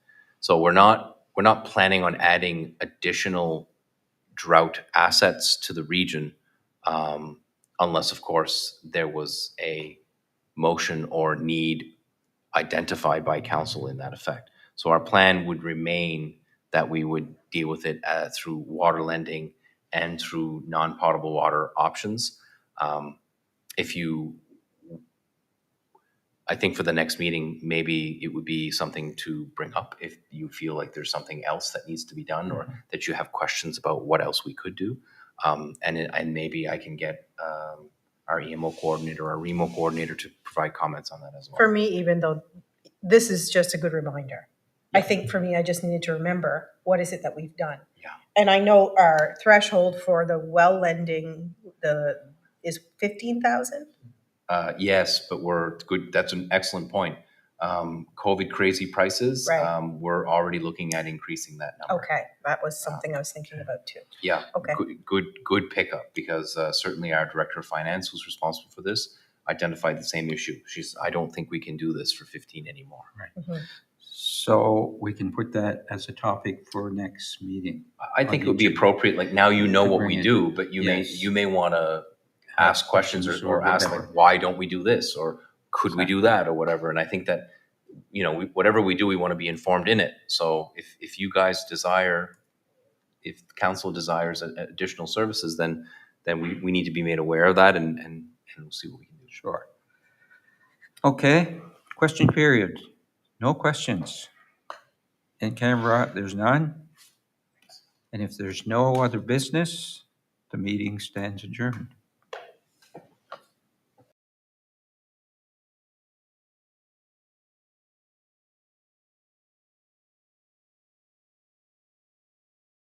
So we're not planning on adding additional drought assets to the region, unless, of course, there was a motion or need identified by council in that effect. So our plan would remain that we would deal with it through water lending and through non-potable water options. If you I think for the next meeting, maybe it would be something to bring up if you feel like there's something else that needs to be done or that you have questions about what else we could do. And maybe I can get our EMO coordinator, our REMO coordinator to provide comments on that as well. For me, even though this is just a good reminder, I think for me, I just needed to remember what is it that we've done. Yeah. And I know our threshold for the well lending is 15,000. Yes, but we're good. That's an excellent point. COVID crazy prices. Right. We're already looking at increasing that number. Okay, that was something I was thinking about too. Yeah. Okay. Good pickup, because certainly our director of finance, who's responsible for this, identified the same issue. I don't think we can do this for 15 anymore. Right. Mhm. So we can put that as a topic for next meeting. I think it would be appropriate. Like, now you know To what bring we it. do, but you Yes. may want to ask questions or ask whatever. like, why don't we do this, or could we do that, or whatever. And I think that whatever we do, we want to be informed in it. So if you guys desire, if council desires additional services, then we need to be made aware of that, and we'll see what we can do. Sure. Okay, question period. No questions. In camera, there's none. And if there's no other business, the meeting stands adjourned.